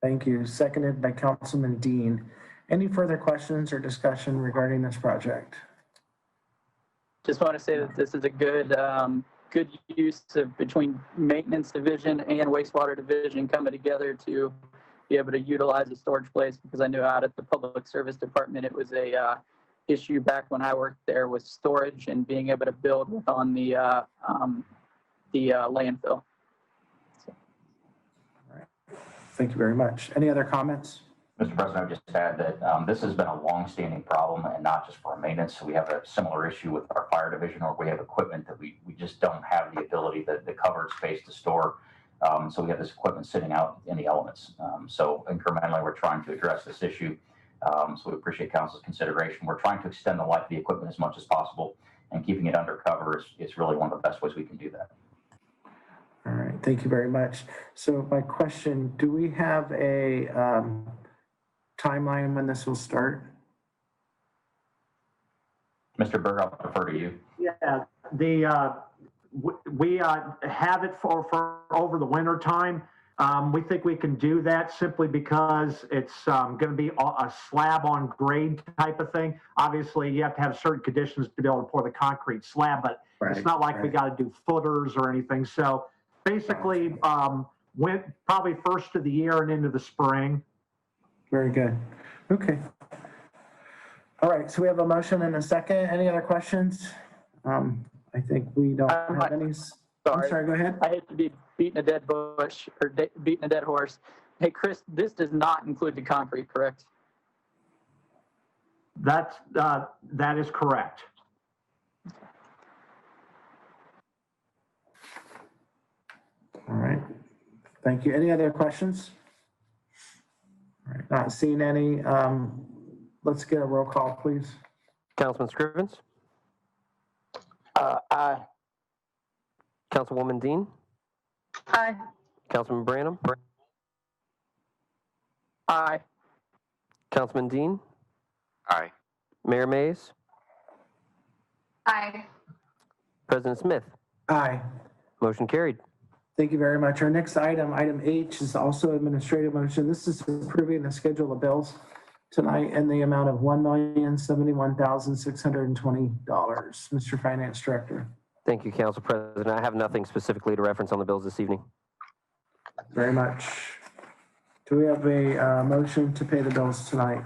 Thank you. Seconded by Councilman Dean. Any further questions or discussion regarding this project? Just want to say that this is a good use of between maintenance division and wastewater division coming together to be able to utilize a storage place, because I knew out at the public service department it was a issue back when I worked there with storage and being able to build on the landfill. So. All right. Thank you very much. Any other comments? Mr. President, I would just add that this has been a long-standing problem, and not just for our maintenance. We have a similar issue with our fire division, where we have equipment that we just don't have the ability, the covered space to store. So we have this equipment sitting out in the elements. So incrementally, we're trying to address this issue. So we appreciate council's consideration. We're trying to extend the life of the equipment as much as possible, and keeping it undercover is really one of the best ways we can do that. All right, thank you very much. So my question, do we have a timeline when this will start? Mr. Berg, I'll defer to you. Yeah, we have it for over the winter time. We think we can do that simply because it's going to be a slab on grade type of thing. Obviously, you have to have certain conditions to be able to pour the concrete slab, but it's not like we got to do footers or anything. So basically, went probably first of the year and into the spring. Very good. Okay. All right, so we have a motion and a second. Any other questions? I think we don't have any. I'm sorry, go ahead. I hate to be beating a dead bush or beating a dead horse. Hey, Chris, this does not include the concrete, correct? That is correct. All right. Thank you. Any other questions? All right, not seeing any. Let's get a roll call, please. Councilman Scrivens, Aye. Councilwoman Dean, Aye. Councilman Branham, Aye. Councilman Dean, Aye. Mayor Mays, Aye. President Smith. Aye. Motion carried. Thank you very much. Our next item, item H, is also administrative motion. This is approving the schedule of bills tonight in the amount of $1,071,620. Mr. Finance Director. Thank you, Council President. I have nothing specifically to reference on the bills this evening. Very much. Do we have a motion to pay the bills tonight?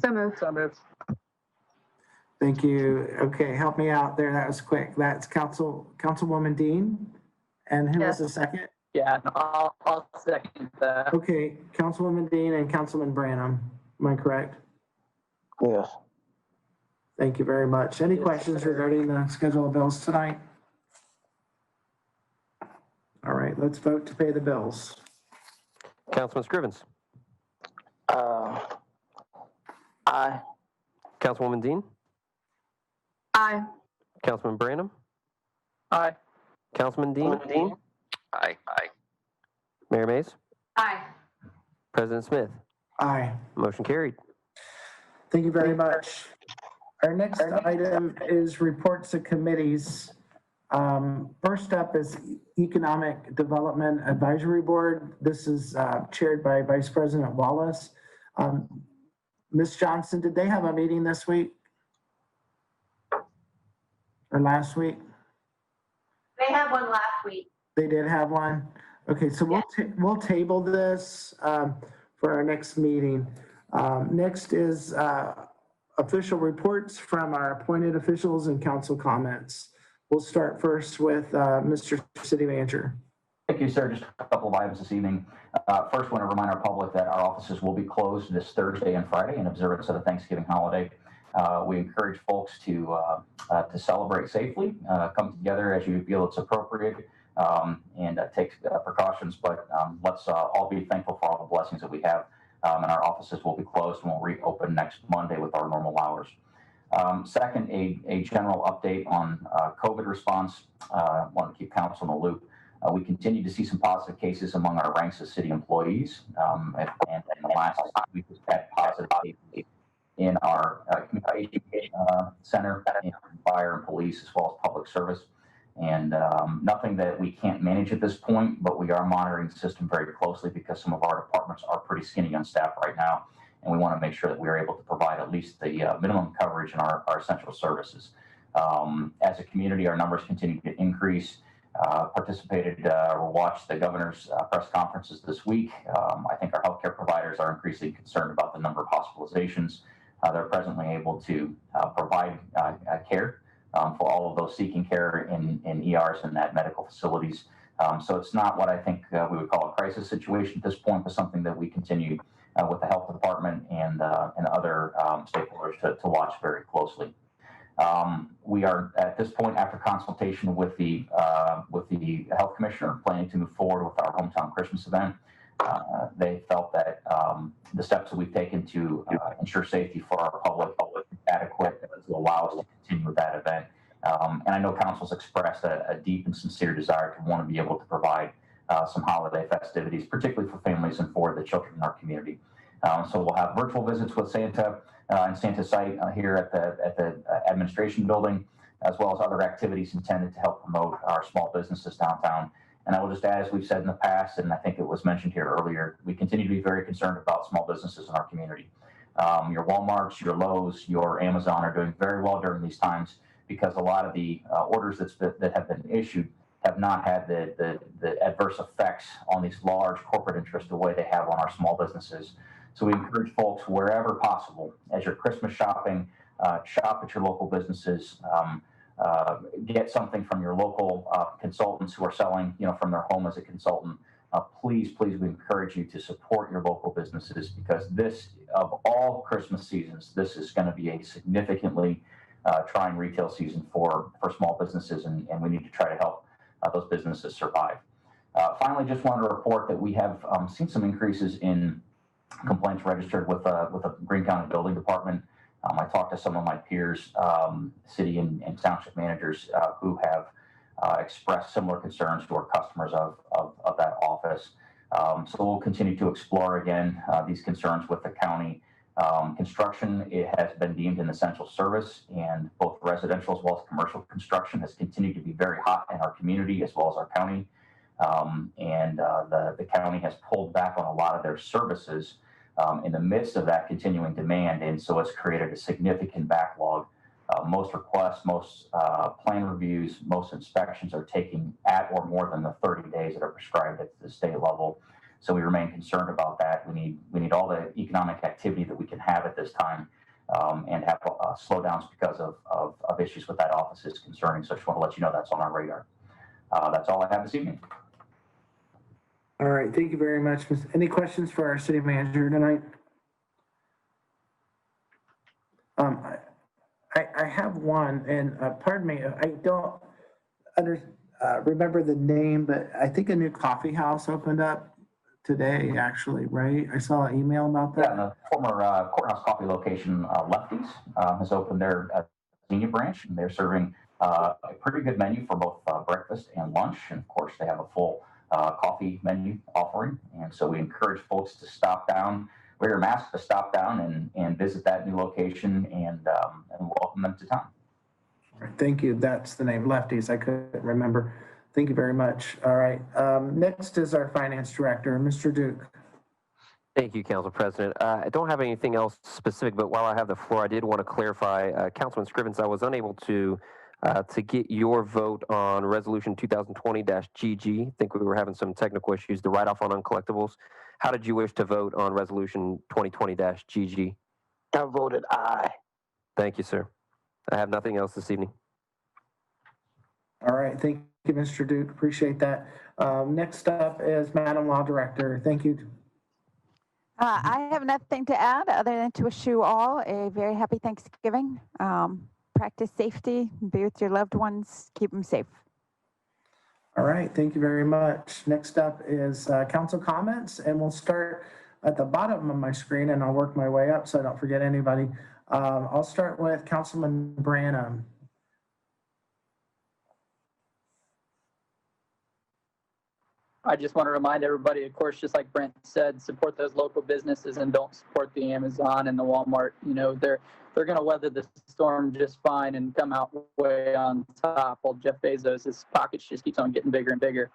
So moved. So moved. Thank you. Okay, help me out there. That was quick. That's Councilwoman Dean. And who was the second? Yeah, no, I'll second that. Okay, Councilwoman Dean and Councilman Branham. Am I correct? Yes. Thank you very much. Any questions regarding the schedule of bills tonight? All right, let's vote to pay the bills. Councilman Scrivens, Aye. Councilwoman Dean, Aye. Councilman Branham, Aye. Councilman Dean, Aye. Aye. Mayor Mays, Aye. President Smith. Aye. Motion carried. Thank you very much. Our next item is reports of committees. First up is Economic Development Advisory Board. This is chaired by Vice President Wallace. Ms. Johnson, did they have a meeting this week? Or last week? They had one last week. They did have one? Okay, so we'll table this for our next meeting. Next is official reports from our appointed officials and council comments. We'll start first with Mr. City Manager. Thank you, sir. Just a couple of items this evening. First, want to remind our public that our offices will be closed this Thursday and Friday in observance of the Thanksgiving holiday. We encourage folks to celebrate safely, come together as you feel it's appropriate, and take precautions. But let's all be thankful for all the blessings that we have. And our offices will be closed and we'll reopen next Monday with our normal hours. Second, a general update on COVID response. Want to keep council in the loop. We continue to see some positive cases among our ranks of city employees. And in the last week, we've had positive cases in our communication center, in fire and police, as well as public service. And nothing that we can't manage at this point, but we are monitoring the system very closely because some of our departments are pretty skinny on staff right now. And we want to make sure that we are able to provide at least the minimum coverage in our essential services. As a community, our numbers continue to increase. Participated or watched the governor's press conferences this week. I think our healthcare providers are increasingly concerned about the number of hospitalizations. They're presently able to provide care for all of those seeking care in ERs and at medical facilities. So it's not what I think we would call a crisis situation at this point, but something that we continue with the health department and other stakeholders to watch very closely. We are at this point, after consultation with the health commissioner, planning to move forward with our hometown Christmas event. They felt that the steps that we've taken to ensure safety for our public adequate to allow us to continue with that event. And I know council's expressed a deep and sincere desire to want to be able to provide some holiday festivities, particularly for families and for the children in our community. So we'll have virtual visits with Santa and Santa site here at the administration building, as well as other activities intended to help promote our small businesses downtown. And I will just add, as we've said in the past, and I think it was mentioned here earlier, we continue to be very concerned about small businesses in our community. Your Walmarts, your Lowe's, your Amazon are doing very well during these times because a lot of the orders that have been issued have not had the adverse effects on these large corporate interests the way they have on our small businesses. So we encourage folks wherever possible, as you're Christmas shopping, shop at your local businesses, get something from your local consultants who are selling, from their home as a consultant. Please, we encourage you to support your local businesses because this, of all Christmas seasons, this is going to be a significantly trying retail season for small businesses, and we need to try to help those businesses survive. Finally, just wanted to report that we have seen some increases in complaints registered with the Greene County Building Department. I talked to some of my peers, city and township managers who have expressed similar concerns to our customers of that office. So we'll continue to explore again these concerns with the county. Construction, it has been deemed an essential service, and both residential as well as commercial construction has continued to be very hot in our community as well as our county. The county has pulled back on a lot of their services in the midst of that continuing demand, and so it's created a significant backlog. Most requests, most plan reviews, most inspections are taking at or more than the 30 days that are prescribed at the state level. So we remain concerned about that. We need all the economic activity that we can have at this time, and have slowdowns because of issues with that office is concerning. So I just want to let you know that's on our radar. That's all I have this evening. All right, thank you very much. Any questions for our city manager tonight? I have one, and pardon me, I don't remember the name, but I think a new coffee house opened up today, actually, right? I saw an email about that. Yeah, the former courthouse coffee location, Lefties, has opened their Xenia branch, and they're serving a pretty good menu for both breakfast and lunch. And of course, they have a full coffee menu offering. And so we encourage folks to stop down, wear your mask, to stop down and visit that new location and welcome them to town. All right, thank you. That's the name, Lefties. I couldn't remember. Thank you very much. All right. Next is our finance director, Mr. Duke. Thank you, Council President. I don't have anything else specific, but while I have the floor, I did want to clarify, Councilman Scrivens, I was unable to get your vote on Resolution 2020-GG. I think we were having some technical issues, the write-off on uncollectibles. How did you wish to vote on Resolution 2020-GG? I voted aye. Thank you, sir. I have nothing else this evening. All right. Thank you, Mr. Duke. Appreciate that. Next up is Madam Law Director. Thank you. I have nothing to add other than to wish you all a very happy Thanksgiving. Practice safety, be with your loved ones, keep them safe. All right, thank you very much. Next up is council comments, and we'll start at the bottom of my screen, and I'll work my way up so I don't forget anybody. I'll start with Councilman Branham. I just want to remind everybody, of course, just like Brent said, support those local businesses and don't support the Amazon and the Walmart. You know, they're going to weather the storm just fine and come out way on top. While Jeff Bezos, his pockets just keeps on getting bigger and bigger.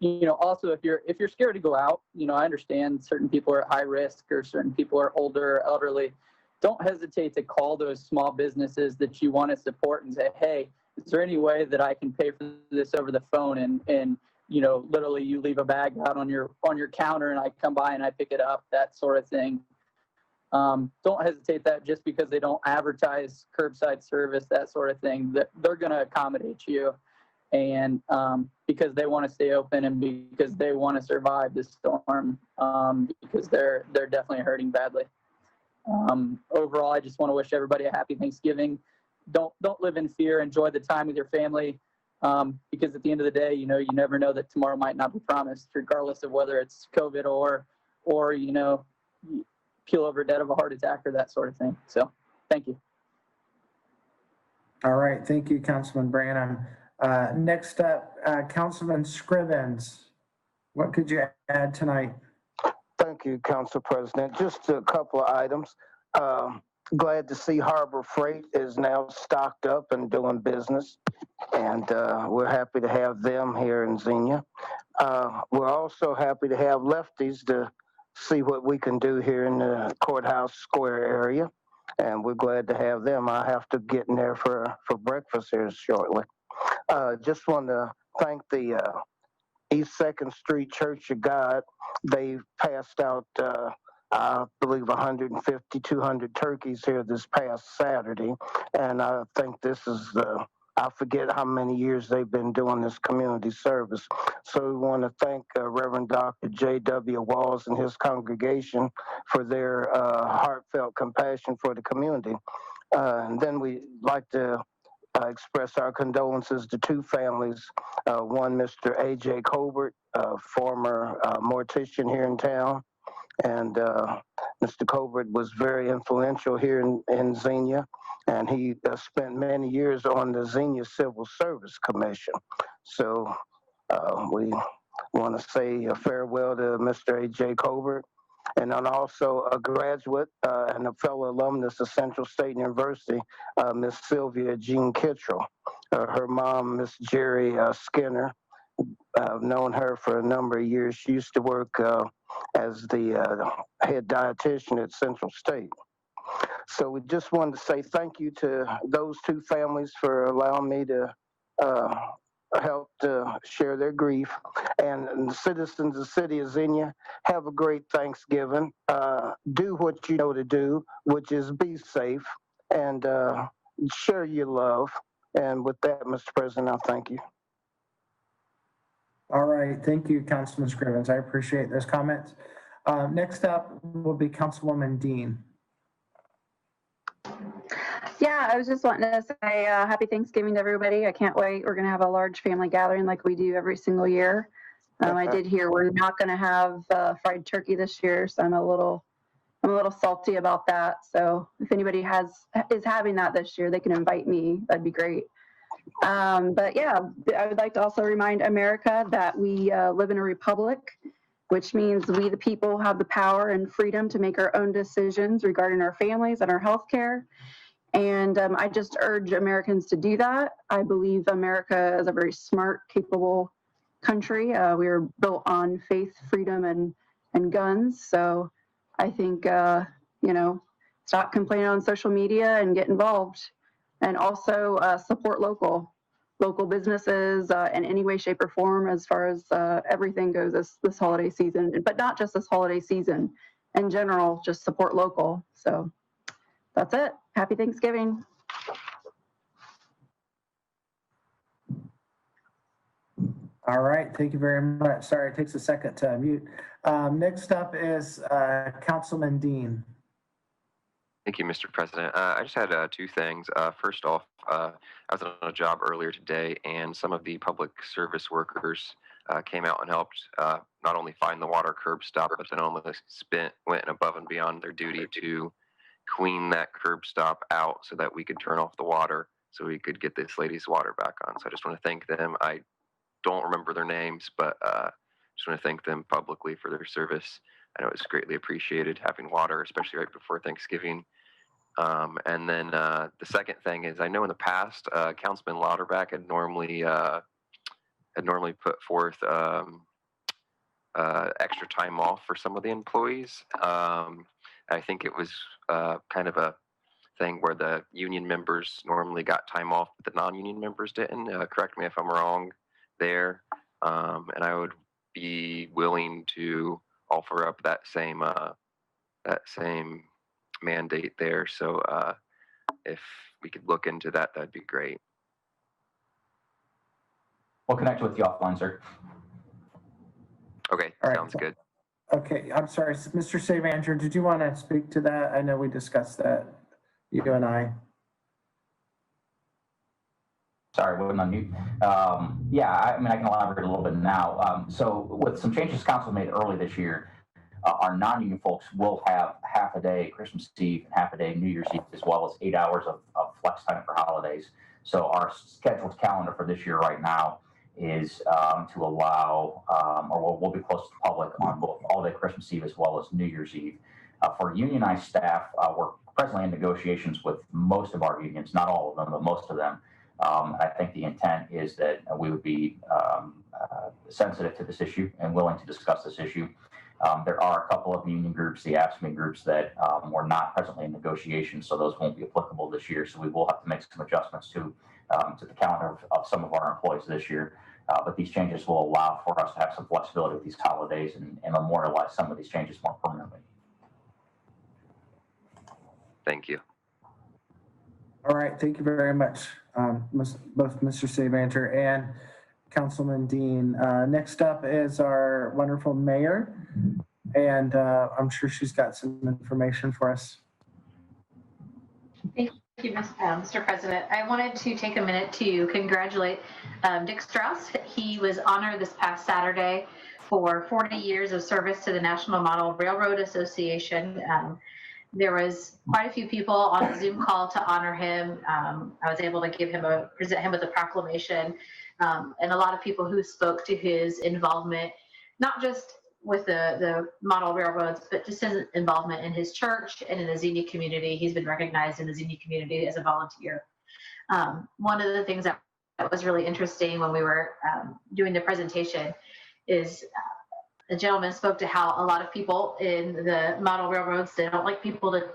You know, also if you're scared to go out, you know, I understand certain people are at high risk or certain people are older, or elderly. Don't hesitate to call those small businesses that you want to support and say, hey, is there any way that I can pay for this over the phone? And you know, literally you leave a bag out on your counter and I come by and I pick it up, that sort of thing. Don't hesitate that just because they don't advertise curbside service, that sort of thing, that they're going to accommodate you. And because they want to stay open and because they want to survive this storm, because they're definitely hurting badly. Overall, I just want to wish everybody a happy Thanksgiving. Don't live in fear. Enjoy the time with your family, because at the end of the day, you know, you never know that tomorrow might not be promised, regardless of whether it's COVID or you know, keel over dead of a heart attack or that sort of thing. So, thank you. All right, thank you, Councilman Branham. Next up, Councilman Scrivens. What could you add tonight? Thank you, Council President. Just a couple of items. Glad to see Harbor Freight is now stocked up and doing business, and we're happy to have them here in Xenia. We're also happy to have Lefties to see what we can do here in the Courthouse Square area, and we're glad to have them. I have to get in there for breakfast here shortly. Just want to thank the East 2nd Street Church of God. They passed out I believe 150, 200 turkeys here this past Saturday. And I think this is I forget how many years they've been doing this community service. So we want to thank Reverend Dr. J.W. Walls and his congregation for their heartfelt compassion for the community. And then we like to express our condolences to two families. One, Mr. A.J. Colbert, former mortician here in town, And Mr. Colbert was very influential here in Xenia, and he spent many years on the Xenia Civil Service Commission. So we want to say a farewell to Mr. A.J. Colbert, and then also a graduate and a fellow alumnus of Central State University, Miss Sylvia Jean Kittrell. Her mom, Miss Jerry Skinner, I've known her for a number of years. She used to work as the head dietitian at Central State. So we just wanted to say thank you to those two families for allowing me to help to share their grief. And the citizens of the city of Xenia, have a great Thanksgiving. Do what you know to do, which is be safe and share your love. And with that, Mr. President, I thank you. All right, thank you, Councilman Scrivens. I appreciate those comments. Next up will be Councilwoman Dean. Yeah, I was just wanting to say happy Thanksgiving to everybody. I can't wait. We're going to have a large family gathering like we do every single year. I did hear we're not going to have fried turkey this year, so I'm a little salty about that. So if anybody is having that this year, they can invite me. That'd be great. But yeah, I would like to also remind America that we live in a republic, which means we, the people, have the power and freedom to make our own decisions regarding our families and our health care. And I just urge Americans to do that. I believe America is a very smart, capable country. We were built on faith, freedom, and guns. So I think, stop complaining on social media and get involved. And also support local businesses in any way, shape, or form as far as everything goes this holiday season. But not just this holiday season. In general, just support local. So that's it. Happy Thanksgiving. All right, thank you very much. Sorry, it takes a second to mute. Next up is Councilman Dean. Thank you, Mr. President. I just had two things. First off, I was on a job earlier today, and some of the public service workers came out and helped not only find the water curb stop, but then almost went above and beyond their duty to clean that curb stop out so that we could turn off the water so we could get this lady's water back on. So I just want to thank them. I don't remember their names, but just want to thank them publicly for their service. I know it's greatly appreciated having water, especially right before Thanksgiving. And then the second thing is, I know in the past, Councilman Lauterbach had normally put forth extra time off for some of the employees. I think it was kind of a thing where the union members normally got time off, but the non-union members didn't. Correct me if I'm wrong there. And I would be willing to offer up that same mandate there. So if we could look into that, that'd be great. We'll connect with you offline, sir. Okay, All right. sounds good. Okay, I'm sorry, Mr. Savanger, did you want to speak to that? I know we discussed that, you and I. Sorry, wasn't on mute. Yeah, I can elaborate a little bit now. So with some changes council made early this year, our non-union folks will have half a day Christmas Eve and half a day New Year's Eve, as well as 8 hours of flex time for holidays. So our scheduled calendar for this year right now is to allow, or we'll be close to the public on both all day Christmas Eve as well as New Year's Eve. For unionized staff, we're presently in negotiations with most of our unions, not all of them, but most of them. I think the intent is that we would be sensitive to this issue and willing to discuss this issue. There are a couple of union groups, the AFSCME groups, that were not presently in negotiations, so those won't be applicable this year. So we will have to make some adjustments to the calendar of some of our employees this year. But these changes will allow for us to have some flexibility with these holidays and memorialize some of these changes more permanently. Thank you. All right, thank you very much, both Mr. Savanger and Councilman Dean. Next up is our wonderful mayor, and I'm sure she's got some information for us. Thank you, Mr. President. I wanted to take a minute to congratulate Dick Strauss. He was honored this past Saturday for 40 years of service to the National Model Railroad Association. There was quite a few people on a Zoom call to honor him. I was able to present him with a proclamation, and a lot of people who spoke to his involvement, not just with the model railroads, but just his involvement in his church and in the Xenia community. He's been recognized in the Xenia community as a volunteer. One of the things that was really interesting when we were doing the presentation is the gentleman spoke to how a lot of people in the model railroads, they don't like people to,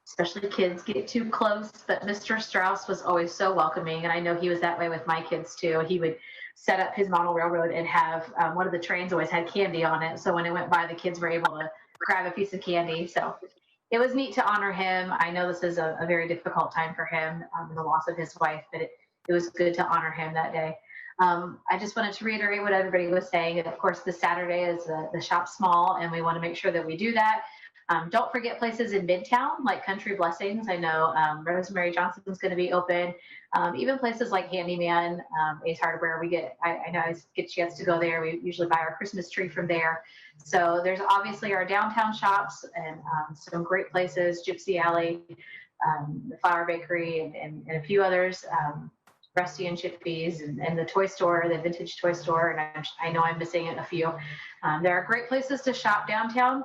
especially kids, get too close, but Mr. Strauss was always so welcoming, and I know he was that way with my kids too. He would set up his model railroad and have one of the trains always had candy on it, so when it went by, the kids were able to grab a piece of candy. So it was neat to honor him. I know this is a very difficult time for him, the loss of his wife, but it was good to honor him that day. I just wanted to reiterate what everybody was saying. Of course, this Saturday is the Shop Small, and we want to make sure that we do that. Don't forget places in Midtown like Country Blessings. I know Rosemary Johnson's going to be open. Even places like Handyman, Ace Hardware. I know I get a chance to go there. We usually buy our Christmas tree from there. So there's obviously our downtown shops and some great places, Gypsy Alley, the Flower Bakery, and a few others. Rusty and Chippy's and the toy store, the vintage toy store, and I know I'm missing a few. There are great places to shop downtown,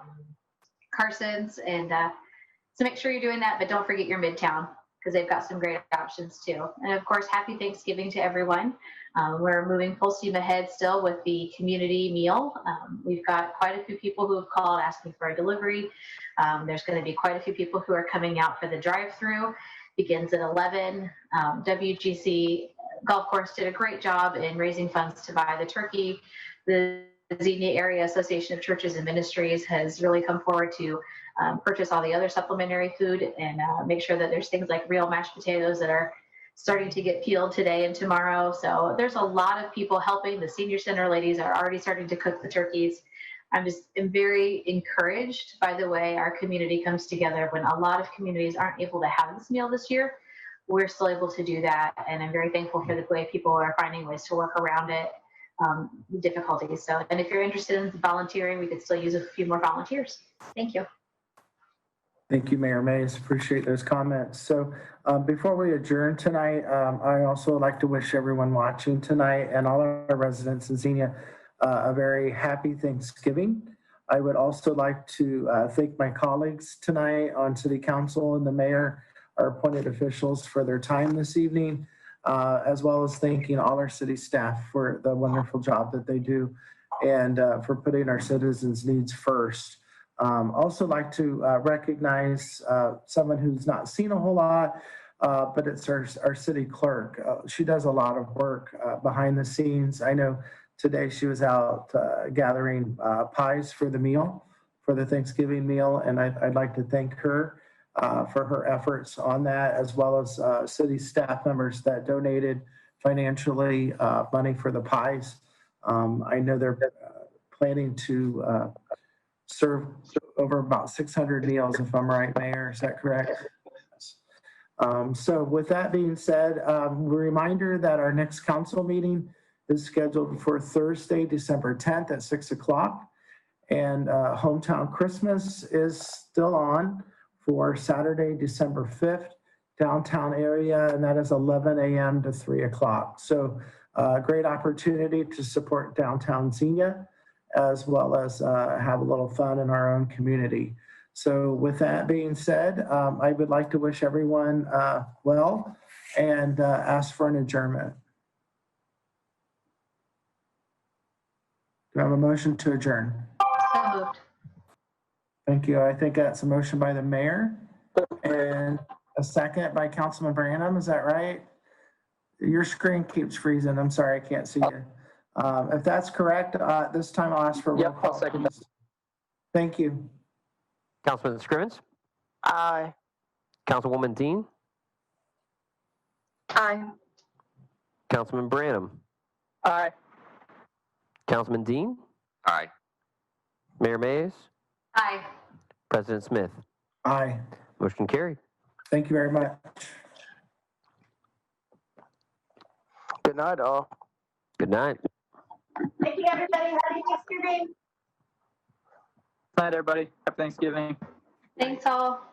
Carson's, and so make sure you're doing that, but don't forget your Midtown because they've got some great options too. And of course, happy Thanksgiving to everyone. We're moving full steam ahead still with the community meal. We've got quite a few people who have called asking for a delivery. There's going to be quite a few people who are coming out for the drive-through. Begins at 11. WGC Golf Course did a great job in raising funds to buy the turkey. The Xenia Area Association of Churches and Ministries has really come forward to purchase all the other supplementary food and make sure that there's things like real mashed potatoes that are starting to get peeled today and tomorrow. So there's a lot of people helping. The senior center ladies are already starting to cook the turkeys. I'm very encouraged by the way our community comes together. When a lot of communities aren't able to have this meal this year, we're still able to do that. And I'm very thankful for the way people are finding ways to work around it, difficulties. So, and if you're interested in volunteering, we could still use a few more volunteers. Thank you. Thank you, Mayor Mays. Appreciate those comments. So before we adjourn tonight, I also would like to wish everyone watching tonight and all our residents in Xenia a very happy Thanksgiving. I would also like to thank my colleagues tonight on City Council and the mayor, our appointed officials, for their time this evening, as well as thanking all our city staff for the wonderful job that they do and for putting our citizens' needs first. Also like to recognize someone who's not seen a whole lot, but it's our city clerk. She does a lot of work behind the scenes. I know today she was out gathering pies for the meal, for the Thanksgiving meal, and I'd like to thank her for her efforts on that, as well as city staff members that donated financially money for the pies. I know they're planning to serve over about 600 meals, if I'm right, Mayor. Is that correct? So with that being said, a reminder that our next council meeting is scheduled for Thursday, December 10th at 6 o'clock. And Hometown Christmas is still on for Saturday, December 5th, downtown area, and that is 11 a.m. to 3 o'clock. So great opportunity to support downtown Xenia, as well as have a little fun in our own community. So with that being said, I would like to wish everyone well and ask for an adjournment. Do I have a motion to adjourn? So moved. Thank you. I think that's a motion by the mayor and a second by Councilman Branham. Is that right? Your screen keeps freezing. I'm sorry, I can't see you. If that's correct, this time I'll ask for a roll Yep, I'll call. second that. Thank you. Councilman Scrivens? Aye. Councilwoman Dean? Aye. Councilman Branham? Aye. Councilman Dean? Aye. Mayor Mays? Aye. President Smith? Aye. Motion carried. Thank you very much. Good night, all. Good night. Thank you, everyone. everybody. Happy Thanksgiving. Good night, everybody. Happy Thanksgiving. Thanks all.